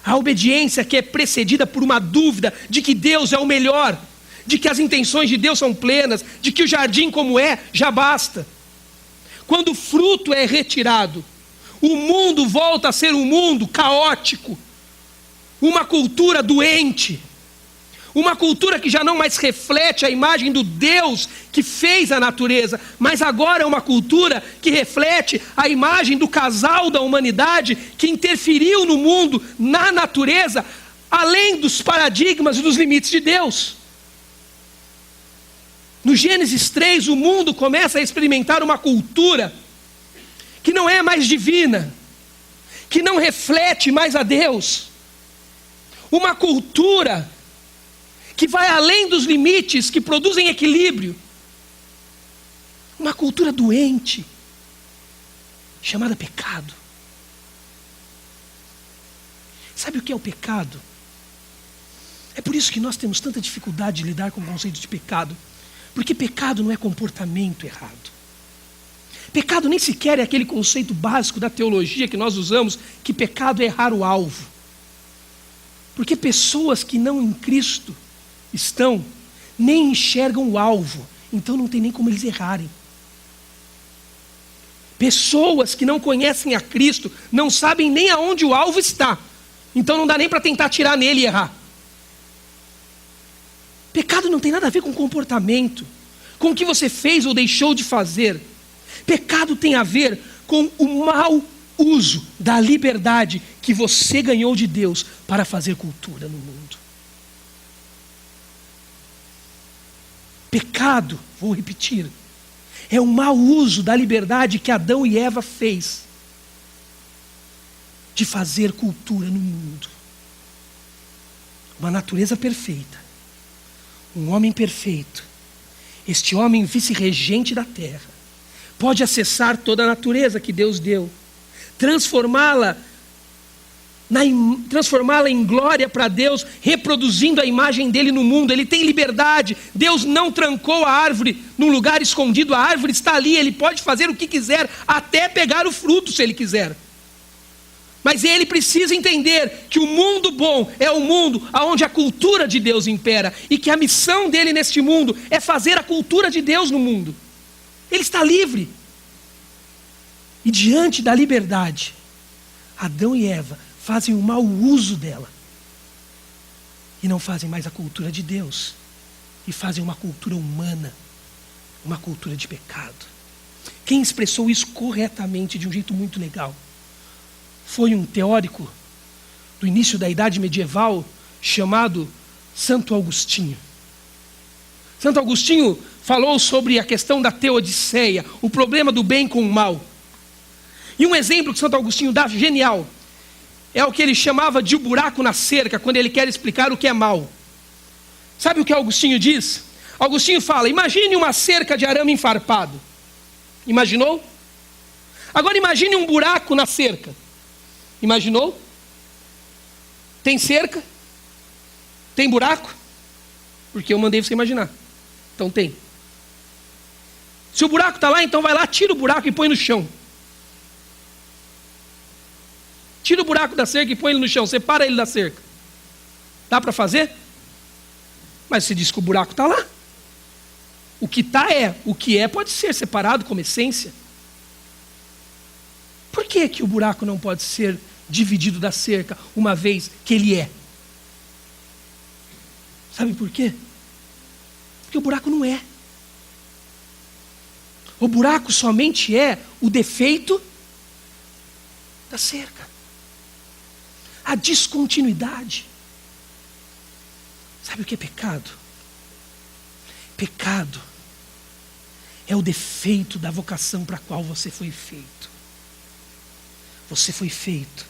Speaker 1: A obediência que é precedida por uma dúvida de que Deus é o melhor, de que as intenções de Deus são plenas, de que o jardim como é, já basta. Quando o fruto é retirado, o mundo volta a ser um mundo caótico, uma cultura doente, uma cultura que já não mais reflete a imagem do Deus que fez a natureza, mas agora é uma cultura que reflete a imagem do casal da humanidade que interferiu no mundo, na natureza, além dos paradigmas e dos limites de Deus. No Gênesis 3, o mundo começa a experimentar uma cultura que não é mais divina, que não reflete mais a Deus. Uma cultura que vai além dos limites que produzem equilíbrio. Uma cultura doente, chamada pecado. Sabe o que é o pecado? É por isso que nós temos tanta dificuldade de lidar com o conceito de pecado. Porque pecado não é comportamento errado. Pecado nem sequer é aquele conceito básico da teologia que nós usamos, que pecado é errar o alvo. Porque pessoas que não em Cristo estão, nem enxergam o alvo, então não tem nem como eles errarem. Pessoas que não conhecem a Cristo, não sabem nem aonde o alvo está, então não dá nem para tentar atirar nele e errar. Pecado não tem nada a ver com comportamento, com o que você fez ou deixou de fazer. Pecado tem a ver com o mau uso da liberdade que você ganhou de Deus para fazer cultura no mundo. Pecado, vou repetir, é o mau uso da liberdade que Adão e Eva fez de fazer cultura no mundo. Uma natureza perfeita, um homem perfeito, Este homem, vice-regente da terra, pode acessar toda a natureza que Deus deu, transformá-la em glória para Deus, reproduzindo a imagem dele no mundo. Ele tem liberdade. Deus não trancou a árvore num lugar escondido. A árvore está ali, ele pode fazer o que quiser, até pegar o fruto se ele quiser. Mas ele precisa entender que o mundo bom é o mundo onde a cultura de Deus impera, e que a missão dele neste mundo é fazer a cultura de Deus no mundo. Ele está livre. E diante da liberdade, Adão e Eva fazem um mau uso dela. E não fazem mais a cultura de Deus. E fazem uma cultura humana. Uma cultura de pecado. Quem expressou isso corretamente, de um jeito muito legal, foi um teórico do início da Idade Medieval, chamado Santo Agostinho. Santo Agostinho falou sobre a questão da teodiceia, o problema do bem com o mal. E um exemplo que Santo Agostinho dá, genial, é o que ele chamava de o buraco na cerca, quando ele quer explicar o que é mal. Sabe o que Agostinho diz? Agostinho fala: imagine uma cerca de arame enfarpado. Imaginou? Agora imagine um buraco na cerca. Imaginou? Tem cerca? Tem buraco? Porque eu mandei você imaginar. Então tem. Se o buraco está lá, então vai lá, tira o buraco e põe no chão. Tira o buraco da cerca e põe ele no chão. Separa ele da cerca. Dá para fazer? Mas você diz que o buraco está lá. O que está é. O que é pode ser separado como essência. Por que o buraco não pode ser dividido da cerca, uma vez que ele é? Sabe por quê? Porque o buraco não é. O buraco somente é o defeito da cerca. A descontinuidade. Sabe o que é pecado? Pecado é o defeito da vocação para a qual você foi feito. Você foi feito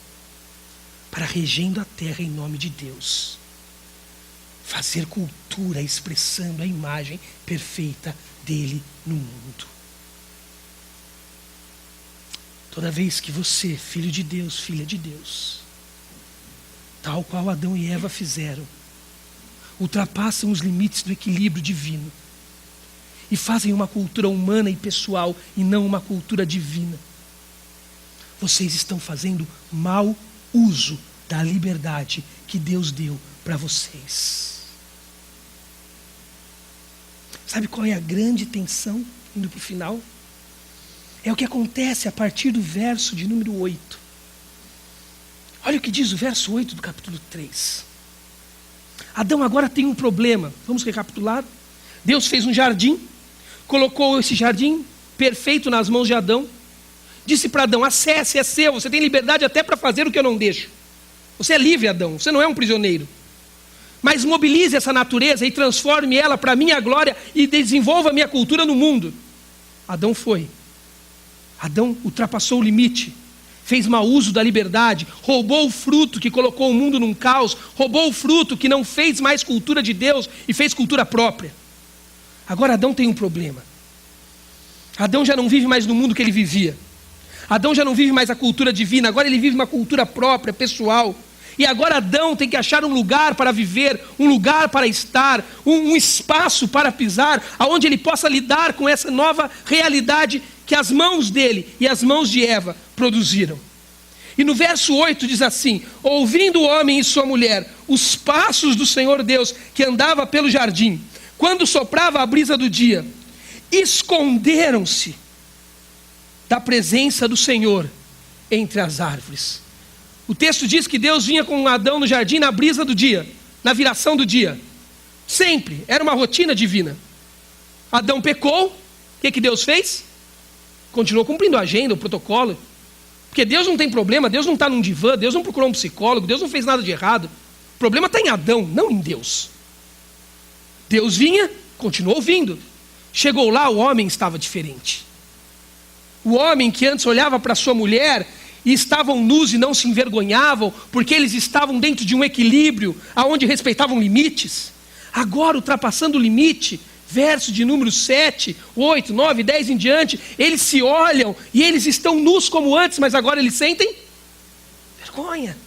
Speaker 1: para, regendo a terra em nome de Deus, fazer cultura expressando a imagem perfeita dele no mundo. Toda vez que você, filho de Deus, filha de Deus, tal qual Adão e Eva fizeram, ultrapassam os limites do equilíbrio divino e fazem uma cultura humana e pessoal e não uma cultura divina, vocês estão fazendo mau uso da liberdade que Deus deu para vocês. Sabe qual é a grande tensão, indo para o final? É o que acontece a partir do verso de número 8. Olha o que diz o verso 8 do capítulo 3. Adão agora tem um problema. Vamos recapitular. Deus fez um jardim, colocou esse jardim perfeito nas mãos de Adão. Disse para Adão: acesse, é seu, você tem liberdade até para fazer o que eu não deixo. Você é livre, Adão, você não é um prisioneiro. Mas mobilize essa natureza e transforme ela para a minha glória e desenvolva a minha cultura no mundo. Adão foi. Adão ultrapassou o limite, fez mau uso da liberdade, roubou o fruto que colocou o mundo num caos, roubou o fruto que não fez mais cultura de Deus e fez cultura própria. Agora Adão tem um problema. Adão já não vive mais no mundo que ele vivia. Adão já não vive mais a cultura divina, agora ele vive uma cultura própria, pessoal. E agora Adão tem que achar um lugar para viver, um lugar para estar, um espaço para pisar, aonde ele possa lidar com essa nova realidade que as mãos dele e as mãos de Eva produziram. E no verso 8 diz assim: ouvindo o homem e sua mulher os passos do Senhor Deus, que andava pelo jardim, quando soprava a brisa do dia, esconderam-se da presença do Senhor entre as árvores. O texto diz que Deus vinha com Adão no jardim na brisa do dia, na viração do dia. Sempre, era uma rotina divina. Adão pecou, o que Deus fez? Continuou cumprindo a agenda, o protocolo. Porque Deus não tem problema, Deus não está num divã, Deus não procurou um psicólogo, Deus não fez nada de errado. O problema está em Adão, não em Deus. Deus vinha, continuou vindo. Chegou lá, o homem estava diferente. O homem que antes olhava para sua mulher e estavam nus e não se envergonhavam, porque eles estavam dentro de um equilíbrio, aonde respeitavam limites, agora ultrapassando o limite, verso de número 7, 8, 9, 10 em diante, eles se olham e eles estão nus como antes, mas agora eles sentem vergonha.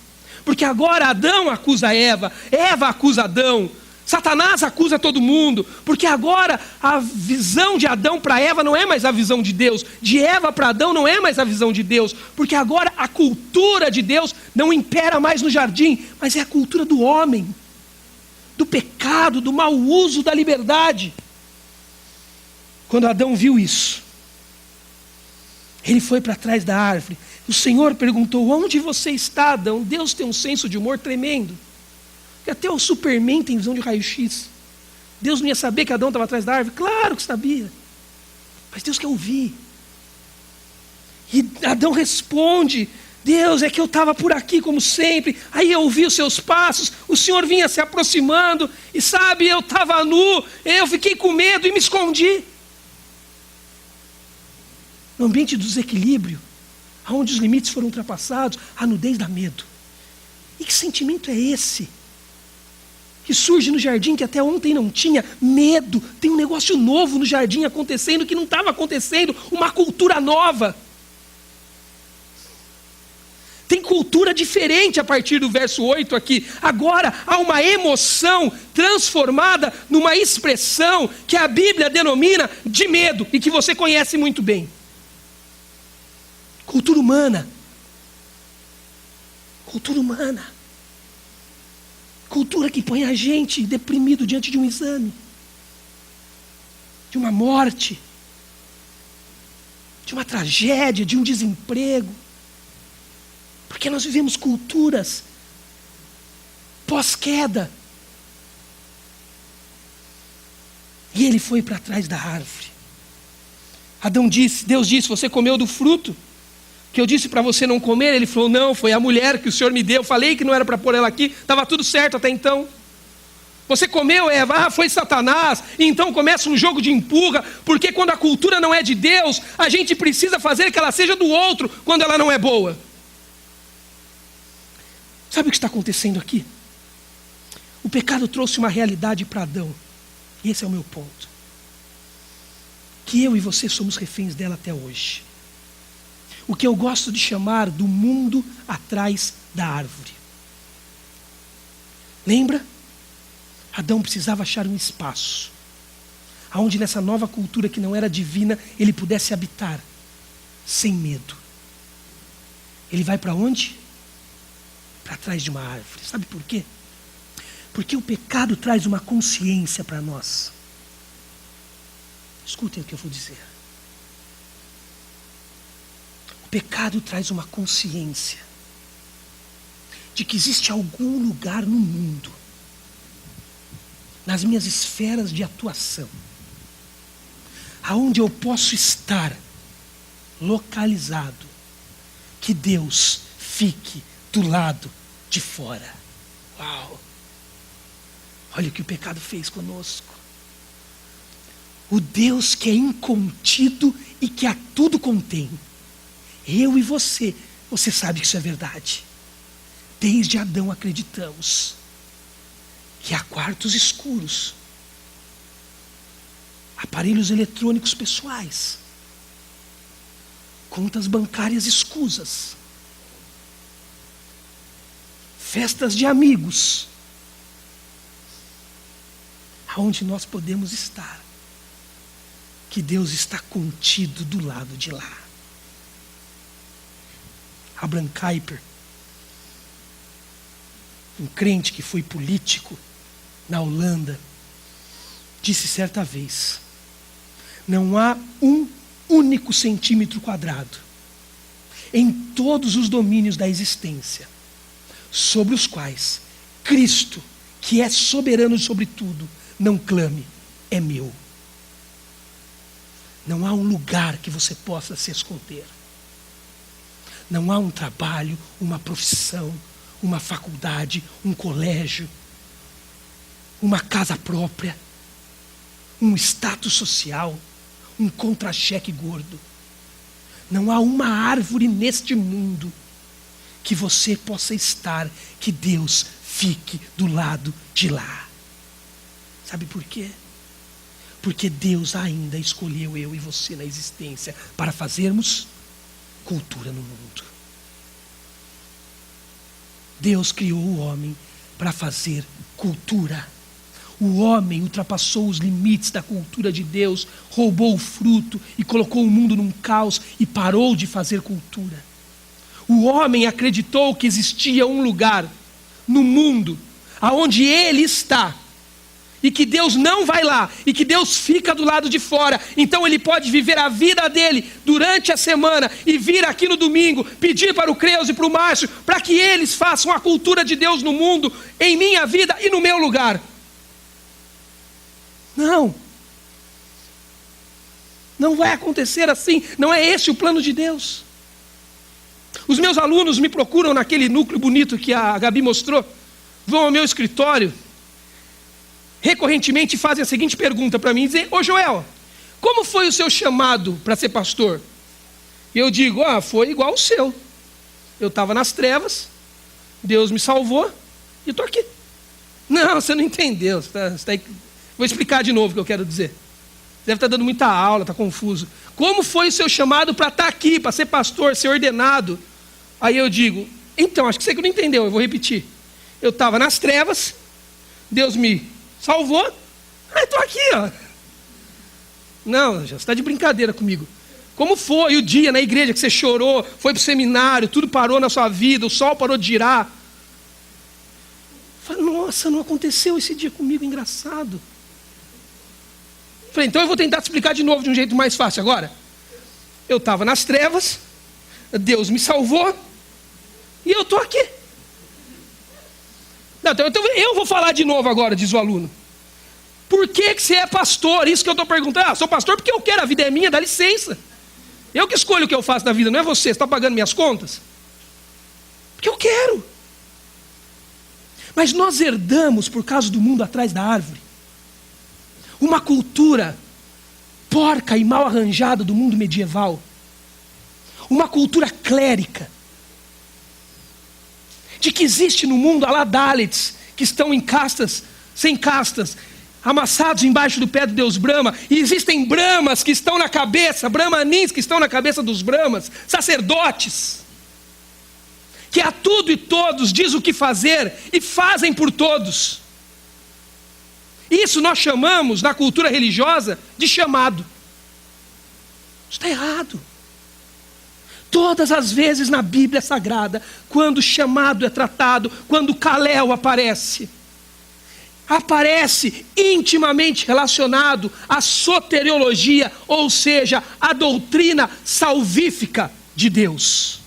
Speaker 1: Porque agora Adão acusa Eva, Eva acusa Adão, Satanás acusa todo mundo, porque agora a visão de Adão para Eva não é mais a visão de Deus, de Eva para Adão não é mais a visão de Deus, porque agora a cultura de Deus não impera mais no jardim, mas é a cultura do homem, do pecado, do mau uso da liberdade. Quando Adão viu isso, ele foi para trás da árvore. O Senhor perguntou: onde você está, Adão? Deus tem um senso de humor tremendo. Porque até o Superman tem visão de raio-x. Deus não ia saber que Adão estava atrás da árvore? Claro que sabia. Mas Deus quer ouvir. E Adão responde: Deus, é que eu estava por aqui como sempre. Aí eu ouvi os seus passos. O Senhor vinha se aproximando. E sabe, eu estava nu. Eu fiquei com medo e me escondi. No ambiente do desequilíbrio, onde os limites foram ultrapassados, a nudez dá medo. E que sentimento é esse? Que surge no jardim que até ontem não tinha? Medo. Tem um negócio novo no jardim acontecendo que não estava acontecendo. Uma cultura nova. Tem cultura diferente a partir do verso 8 aqui. Agora há uma emoção transformada numa expressão que a Bíblia denomina de medo e que você conhece muito bem. Cultura humana. Cultura humana. Cultura que põe a gente deprimido diante de um exame, de uma morte, de uma tragédia, de um desemprego. Porque nós vivemos culturas pós-queda. E ele foi para trás da árvore. Deus disse: você comeu do fruto que eu disse para você não comer? Ele falou: não, foi a mulher que o Senhor me deu. Eu falei que não era para pôr ela aqui, estava tudo certo até então. Você comeu, Eva? Foi Satanás. E então começa um jogo de empurra, porque quando a cultura não é de Deus, a gente precisa fazer que ela seja do outro quando ela não é boa. Sabe o que está acontecendo aqui? O pecado trouxe uma realidade para Adão, e esse é o meu ponto, que eu e você somos reféns dela até hoje. O que eu gosto de chamar do mundo atrás da árvore. Lembra? Adão precisava achar um espaço onde nessa nova cultura que não era divina ele pudesse habitar sem medo. Ele vai para onde? Para trás de uma árvore. Sabe por quê? Porque o pecado traz uma consciência para nós. Escutem o que eu vou dizer. O pecado traz uma consciência de que existe algum lugar no mundo, nas minhas esferas de atuação, aonde eu posso estar localizado, que Deus fique do lado de fora. Uau! Olha o que o pecado fez conosco. O Deus que é incontido e que a tudo contém. Eu e você sabe que isso é verdade. Desde Adão acreditamos que há quartos escuros, aparelhos eletrônicos pessoais, contas bancárias escusas, festas de amigos, aonde nós podemos estar, que Deus está contido do lado de lá. Abraham Kuyper, um crente que foi político na Holanda, disse certa vez: não há um único centímetro quadrado em todos os domínios da existência sobre os quais Cristo, que é soberano sobre tudo, não clame: é meu. Não há um lugar que você possa se esconder. Não há um trabalho, uma profissão, uma faculdade, um colégio, uma casa própria, um status social, um contra-cheque gordo. Não há uma árvore neste mundo que você possa estar, que Deus fique do lado de lá. Sabe por quê? Porque Deus ainda escolheu eu e você na existência para fazermos cultura no mundo. Deus criou o homem para fazer cultura. O homem ultrapassou os limites da cultura de Deus, roubou o fruto e colocou o mundo num caos e parou de fazer cultura. O homem acreditou que existia um lugar no mundo aonde ele está e que Deus não vai lá, e que Deus fica do lado de fora. Então ele pode viver a vida dele durante a semana e vir aqui no domingo, pedir para o Creus e para o Márcio, para que eles façam a cultura de Deus no mundo, em minha vida e no meu lugar. Não. Não vai acontecer assim, não é esse o plano de Deus. Os meus alunos me procuram naquele núcleo bonito que a Gabi mostrou, vão ao meu escritório, recorrentemente fazem a seguinte pergunta para mim, dizem: ô Joel, como foi o seu chamado para ser pastor? E eu digo: foi igual o seu. Eu estava nas trevas, Deus me salvou e estou aqui. Não, você não entendeu. Vou explicar de novo o que eu quero dizer. Deve estar dando muita aula, está confuso. Como foi o seu chamado para estar aqui, para ser pastor, ser ordenado? Aí eu digo: então, acho que você que não entendeu, eu vou repetir. Eu estava nas trevas, Deus me salvou, estou aqui, ó. Não, já está de brincadeira comigo. Como foi o dia na igreja que você chorou, foi para o seminário, tudo parou na sua vida, o sol parou de girar? Falei: nossa, não aconteceu esse dia comigo, engraçado. Falei: então eu vou tentar te explicar de novo de um jeito mais fácil agora. Eu estava nas trevas, Deus me salvou, e eu estou aqui. Não, então eu vou falar de novo agora, diz o aluno. Por que você é pastor? Isso que eu estou perguntando. Sou pastor porque eu quero, a vida é minha, dá licença. Eu que escolho o que eu faço na vida, não é você. Você está pagando minhas contas? Porque eu quero. Mas nós herdamos, por causa do mundo atrás da árvore, uma cultura porca e mal arranjada do mundo medieval. Uma cultura clérica. De que existe no mundo, alá Dalits, que estão em castas, sem castas, amassados embaixo do pé do deus Brahma, e existem Brahmas que estão na cabeça, Brahmanins que estão na cabeça dos Brahmas, sacerdotes, que a tudo e todos diz o que fazer e fazem por todos. Isso nós chamamos, na cultura religiosa, de chamado. Isso está errado. Todas as vezes na Bíblia Sagrada, quando o chamado é tratado, quando o Kalel aparece intimamente relacionado à soteriologia, ou seja, à doutrina salvífica de Deus.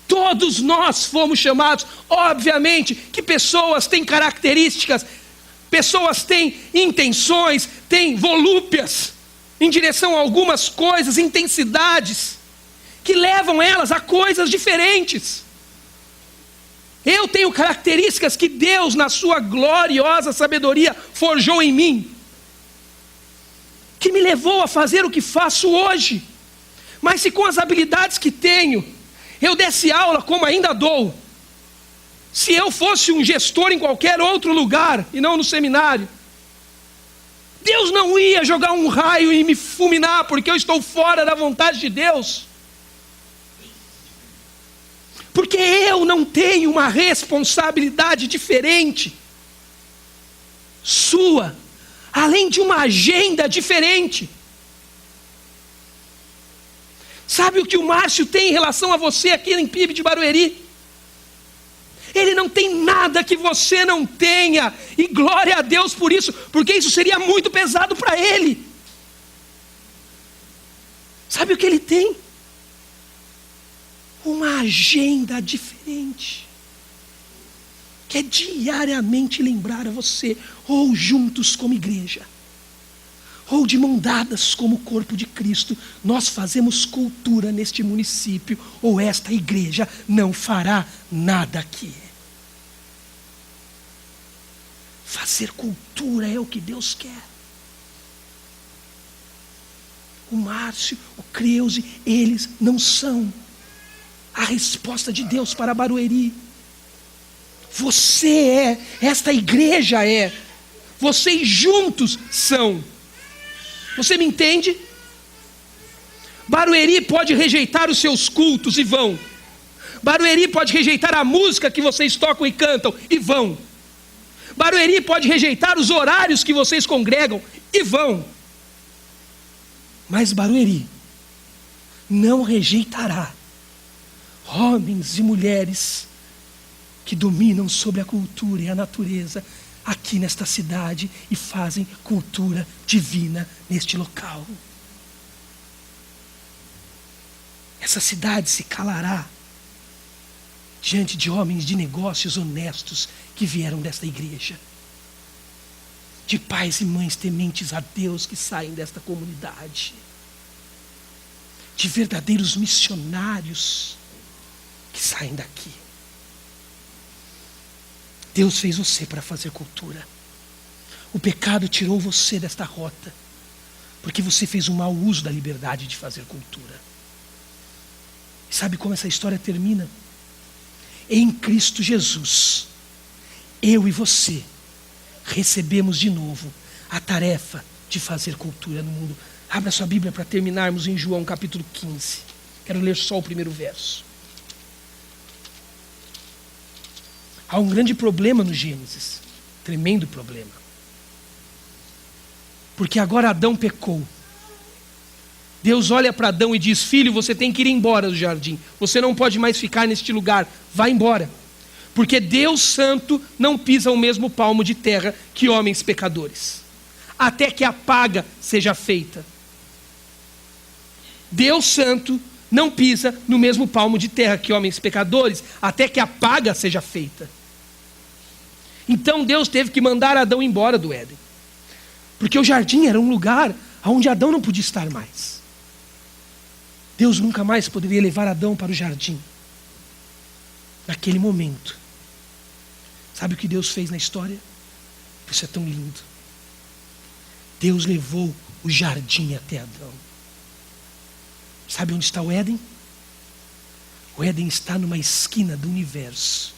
Speaker 1: Todos nós fomos chamados, obviamente que pessoas têm características, pessoas têm intenções, têm volúpias, em direção a algumas coisas, intensidades, que levam elas a coisas diferentes. Eu tenho características que Deus, na sua gloriosa sabedoria, forjou em mim, que me levou a fazer o que faço hoje. Mas se com as habilidades que tenho, eu desse aula como ainda dou, se eu fosse um gestor em qualquer outro lugar, e não no seminário, Deus não ia jogar um raio e me fulminar, porque eu estou fora da vontade de Deus. Porque eu não tenho uma responsabilidade diferente sua, além de uma agenda diferente. Sabe o que o Márcio tem em relação a você aqui em PIB de Barueri? Ele não tem nada que você não tenha, e glória a Deus por isso, porque isso seria muito pesado para ele. Sabe o que ele tem? Uma agenda diferente, que é diariamente lembrar a você, ou juntos como igreja, ou de mão dadas como corpo de Cristo, nós fazemos cultura neste município, ou esta igreja não fará nada aqui. Fazer cultura é o que Deus quer. O Márcio, o Creuze, eles não são a resposta de Deus para Barueri. Você é, esta igreja é. vocês juntos são. Você me entende? Barueri pode rejeitar os seus cultos e vão. Barueri pode rejeitar a música que vocês tocam e cantam e vão. Barueri pode rejeitar os horários que vocês congregam e vão. Mas Barueri não rejeitará homens e mulheres que dominam sobre a cultura e a natureza aqui nesta cidade e fazem cultura divina neste local. Essa cidade se calará diante de homens de negócios honestos que vieram desta igreja, de pais e mães tementes a Deus que saem desta comunidade, de verdadeiros missionários que saem daqui. Deus fez você para fazer cultura. O pecado tirou você desta rota, porque você fez um mau uso da liberdade de fazer cultura. E sabe como essa história termina? Em Cristo Jesus, eu e você recebemos de novo a tarefa de fazer cultura no mundo. Abra sua Bíblia para terminarmos em João capítulo 15. Quero ler só o primeiro verso. Há um grande problema no Gênesis, tremendo problema. Porque agora Adão pecou. Deus olha para Adão e diz: filho, você tem que ir embora do jardim. Você não pode mais ficar neste lugar. Vai embora. Porque Deus santo não pisa o mesmo palmo de terra que homens pecadores, até que a paga seja feita. Deus santo não pisa no mesmo palmo de terra que homens pecadores, até que a paga seja feita. Então Deus teve que mandar Adão embora do Éden, porque o jardim era um lugar onde Adão não podia estar mais. Deus nunca mais poderia levar Adão para o jardim. Naquele momento, sabe o que Deus fez na história? Isso é tão lindo. Deus levou o jardim até Adão. Sabe onde está o Éden? O Éden está numa esquina do universo,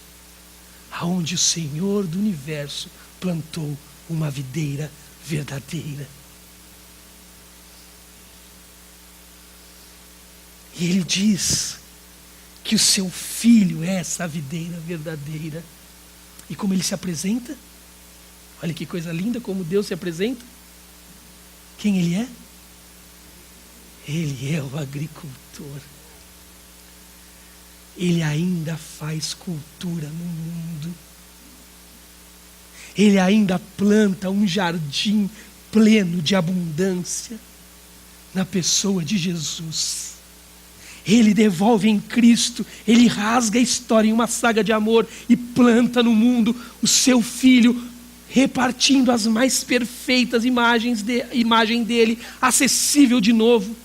Speaker 1: aonde o Senhor do universo plantou uma videira verdadeira. E ele diz que o seu filho é essa videira verdadeira. E como ele se apresenta? Olha que coisa linda como Deus se apresenta. Quem ele é? Ele é o agricultor. Ele ainda faz cultura no mundo. Ele ainda planta um jardim pleno de abundância na pessoa de Jesus. Ele devolve em Cristo, ele rasga a história em uma saga de amor e planta no mundo o seu Filho, repartindo as mais perfeitas imagem dele, acessível de novo.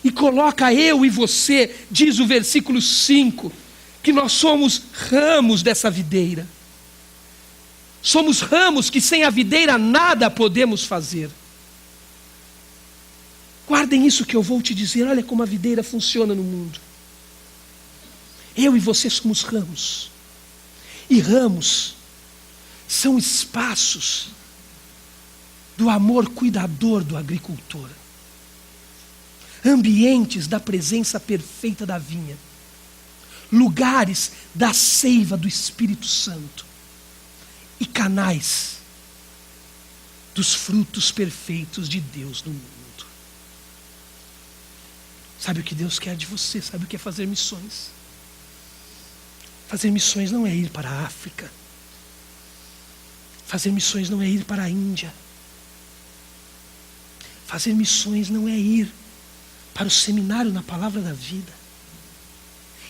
Speaker 1: E coloca eu e você, diz o versículo 5, que nós somos ramos dessa videira. Somos ramos que sem a videira nada podemos fazer. Guardem isso que eu vou te dizer. Olha como a videira funciona no mundo. Eu e você somos ramos. E ramos são espaços do amor cuidador do agricultor. Ambientes da presença perfeita da vinha. Lugares da seiva do Espírito Santo. E canais dos frutos perfeitos de Deus no mundo. Sabe o que Deus quer de você? Sabe o que é fazer missões? Fazer missões não é ir para a África. Fazer missões não é ir para a Índia. Fazer missões não é ir para o seminário na Palavra da Vida.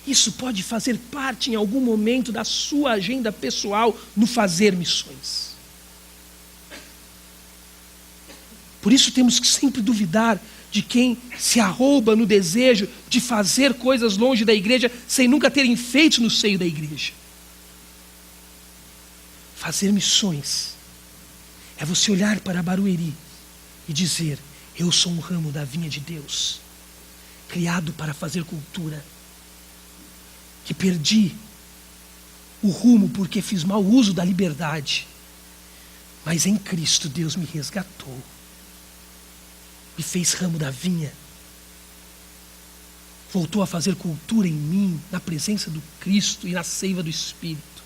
Speaker 1: Isso pode fazer parte em algum momento da sua agenda pessoal no fazer missões. Por isso temos que sempre duvidar de quem se arrouba no desejo de fazer coisas longe da igreja sem nunca terem feito no seio da igreja. Fazer missões é você olhar para Barueri e dizer: eu sou um ramo da vinha de Deus, criado para fazer cultura, que perdi o rumo porque fiz mau uso da liberdade, Mas em Cristo Deus me resgatou, me fez ramo da vinha, voltou a fazer cultura em mim, na presença do Cristo e na seiva do Espírito.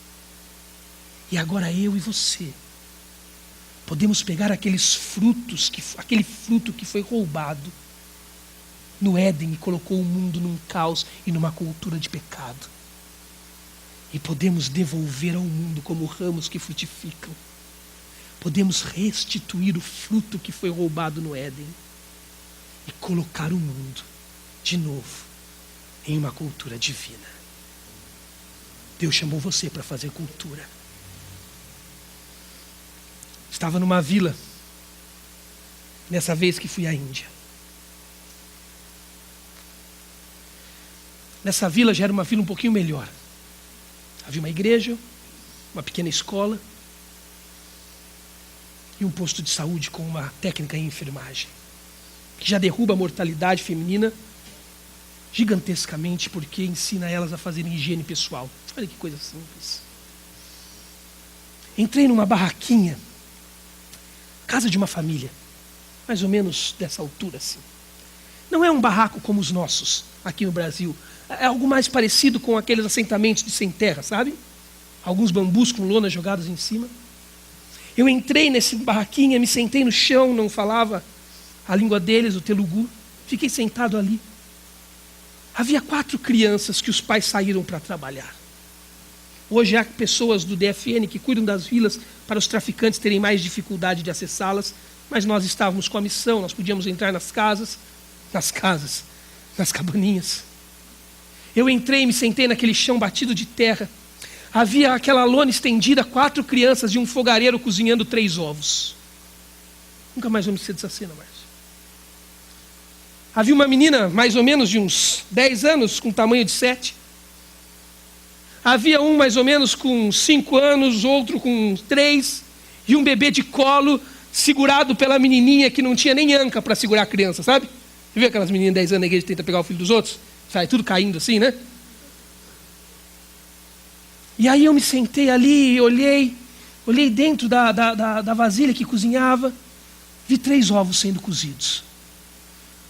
Speaker 1: E agora eu e você podemos pegar aquele fruto que foi roubado no Éden e colocou o mundo num caos e numa cultura de pecado. E podemos devolver ao mundo como ramos que frutificam. Podemos restituir o fruto que foi roubado no Éden e colocar o mundo de novo em uma cultura divina. Deus chamou você para fazer cultura. Estava numa vila, nessa vez que fui à Índia. Nessa vila já era uma vila um pouquinho melhor. Havia uma igreja, uma pequena escola e um posto de saúde com uma técnica em enfermagem, que já derruba a mortalidade feminina gigantescamente, porque ensina elas a fazerem higiene pessoal. Olha que coisa simples. Entrei numa barraquinha, casa de uma família, mais ou menos dessa altura assim. Não é um barraco como os nossos aqui no Brasil. É algo mais parecido com aqueles assentamentos de sem terra, sabe? Alguns bambus com lona jogados em cima. Eu entrei nesse barraquinha, me sentei no chão, não falava a língua deles, o telugu. Fiquei sentado ali. Havia 4 crianças que os pais saíram para trabalhar. Hoje há pessoas do DFN que cuidam das vilas para os traficantes terem mais dificuldade de acessá-las, mas nós estávamos com a missão, nós podíamos entrar nas cabaninhas. Eu entrei e me sentei naquele chão batido de terra. Havia aquela lona estendida, 4 crianças e um fogareiro cozinhando 3 ovos. Nunca mais vou me esquecer dessa cena, Márcio. Havia uma menina, mais ou menos de uns 10 anos, com tamanho de 7. Havia um mais ou menos com 5 anos, outro com 3, e um bebê de colo, segurado pela menininha que não tinha nem anca para segurar a criança, sabe? Você viu aquelas meninas de 10 anos na igreja que tentam pegar o filho dos outros? Sai tudo caindo assim, né? E aí eu me sentei ali e olhei dentro da vasilha que cozinhava, vi 3 ovos sendo cozidos.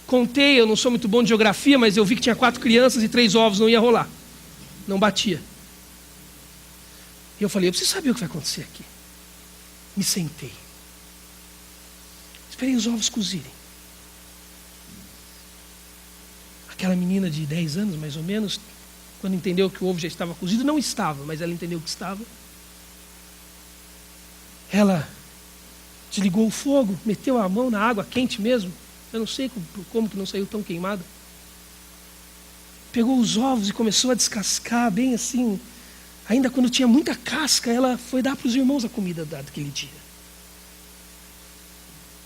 Speaker 1: Contei, eu não sou muito bom de geografia, mas eu vi que tinha 4 crianças e 3 ovos, não ia rolar. Não batia. E eu falei, eu preciso saber o que vai acontecer aqui. Me sentei. Esperei os ovos cozirem. Aquela menina de 10 anos, mais ou menos, quando entendeu que o ovo já estava cozido, não estava, mas ela entendeu que estava. Ela desligou o fogo, meteu a mão na água quente mesmo. Eu não sei como que não saiu tão queimada. Pegou os ovos e começou a descascar bem assim. Ainda quando tinha muita casca, ela foi dar para os irmãos a comida daquele dia.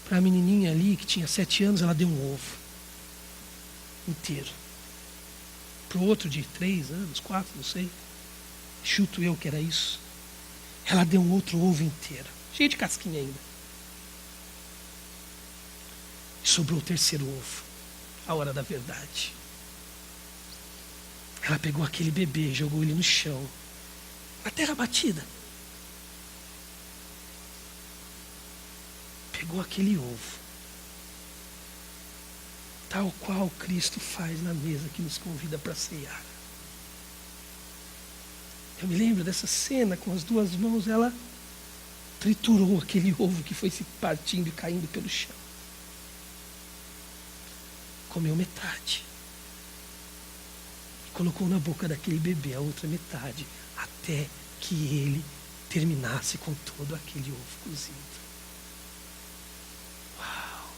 Speaker 1: Para a menininha ali, que tinha 7 anos, ela deu um ovo inteiro. Para o outro de 3 anos, 4, não sei. Chuto eu que era isso. Ela deu um outro ovo inteiro, cheio de casquinha ainda. E sobrou o 3º ovo, a hora da verdade. Ela pegou aquele bebê, jogou ele no chão, na terra batida. Pegou aquele ovo, tal qual Cristo faz na mesa que nos convida para ceiar. Eu me lembro dessa cena, com as 2 mãos, ela triturou aquele ovo que foi se partindo e caindo pelo chão. Comeu metade. E colocou na boca daquele bebê a outra metade, até que ele terminasse com todo aquele ovo cozido. Uau!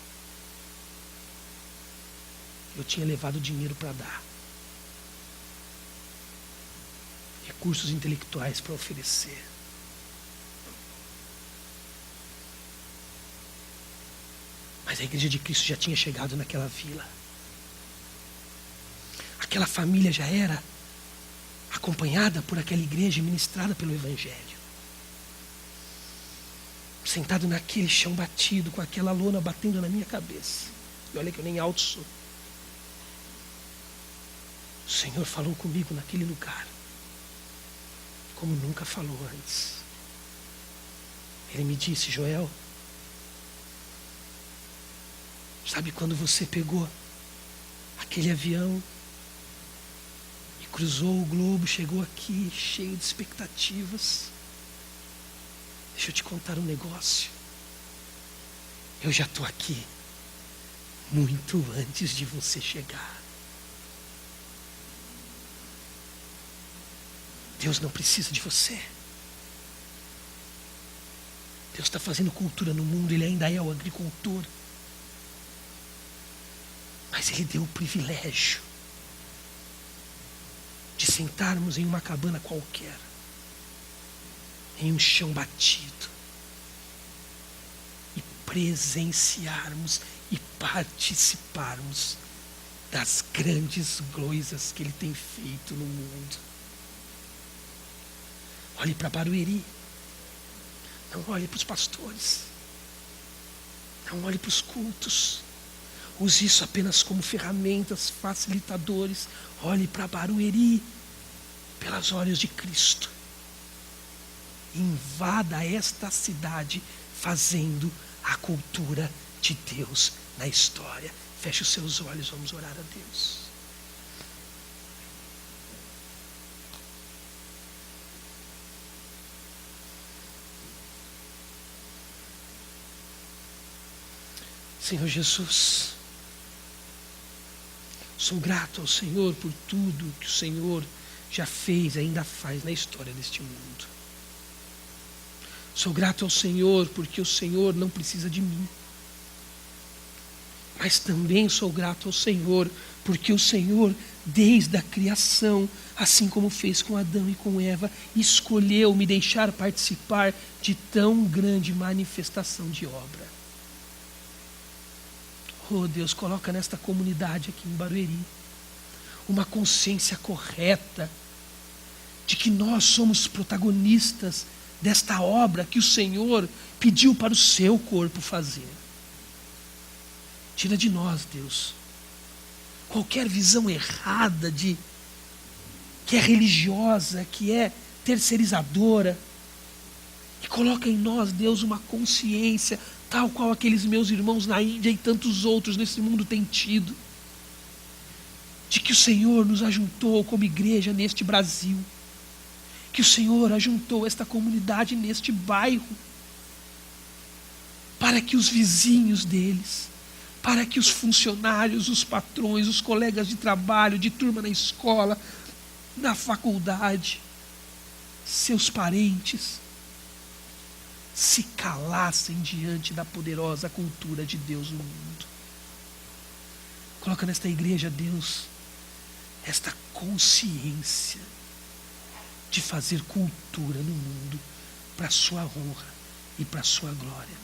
Speaker 1: Eu tinha levado dinheiro para dar. Recursos intelectuais para oferecer. Mas a igreja de Cristo já tinha chegado naquela vila. Aquela família já era acompanhada por aquela igreja, ministrada pelo Evangelho. Sentado naquele chão batido, com aquela lona batendo na minha cabeça. E olha que eu nem alto sou. O Senhor falou comigo naquele lugar, como nunca falou antes. Ele me disse: Joel, sabe quando você pegou aquele avião e cruzou o globo, chegou aqui cheio de expectativas? Deixa eu te contar um negócio. Eu já estou aqui muito antes de você chegar. Deus não precisa de você. Deus está fazendo cultura no mundo, Ele ainda é o agricultor. Mas Ele deu o privilégio de sentarmos em uma cabana qualquer, em um chão batido, e presenciarmos e participarmos das grandes coisas que Ele tem feito no mundo. Olhe para Barueri. Não olhe para os pastores. Não olhe para os cultos. Use isso apenas como ferramentas, facilitadores. Olhe para Barueri pelos olhos de Cristo. Invada esta cidade fazendo a cultura de Deus na história. Feche os seus olhos, vamos orar a Deus. Senhor Jesus, sou grato ao Senhor por tudo que o Senhor já fez e ainda faz na história deste mundo. Sou grato ao Senhor porque o Senhor não precisa de mim. Mas também sou grato ao Senhor porque o Senhor, desde a criação, assim como fez com Adão e com Eva, escolheu me deixar participar de tão grande manifestação de obra. Oh Deus, coloca nesta comunidade aqui em Barueri uma consciência correta de que nós somos protagonistas desta obra que o Senhor pediu para o seu corpo fazer. Tira de nós, Deus, qualquer visão errada que é religiosa, que é terceirizadora, e coloca em nós, Deus, uma consciência tal qual aqueles meus irmãos na Índia e tantos outros nesse mundo têm tido, de que o Senhor nos ajuntou como igreja neste Brasil, que o Senhor ajuntou esta comunidade neste bairro, para que os vizinhos deles, para que os funcionários, os patrões, os colegas de trabalho, de turma na escola, na faculdade, seus parentes, se calassem diante da poderosa cultura de Deus no mundo. Coloca nesta igreja, Deus, esta consciência de fazer cultura no mundo para a sua honra e para a sua glória.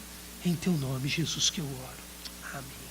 Speaker 1: Em teu nome, Jesus, que eu oro. Amém.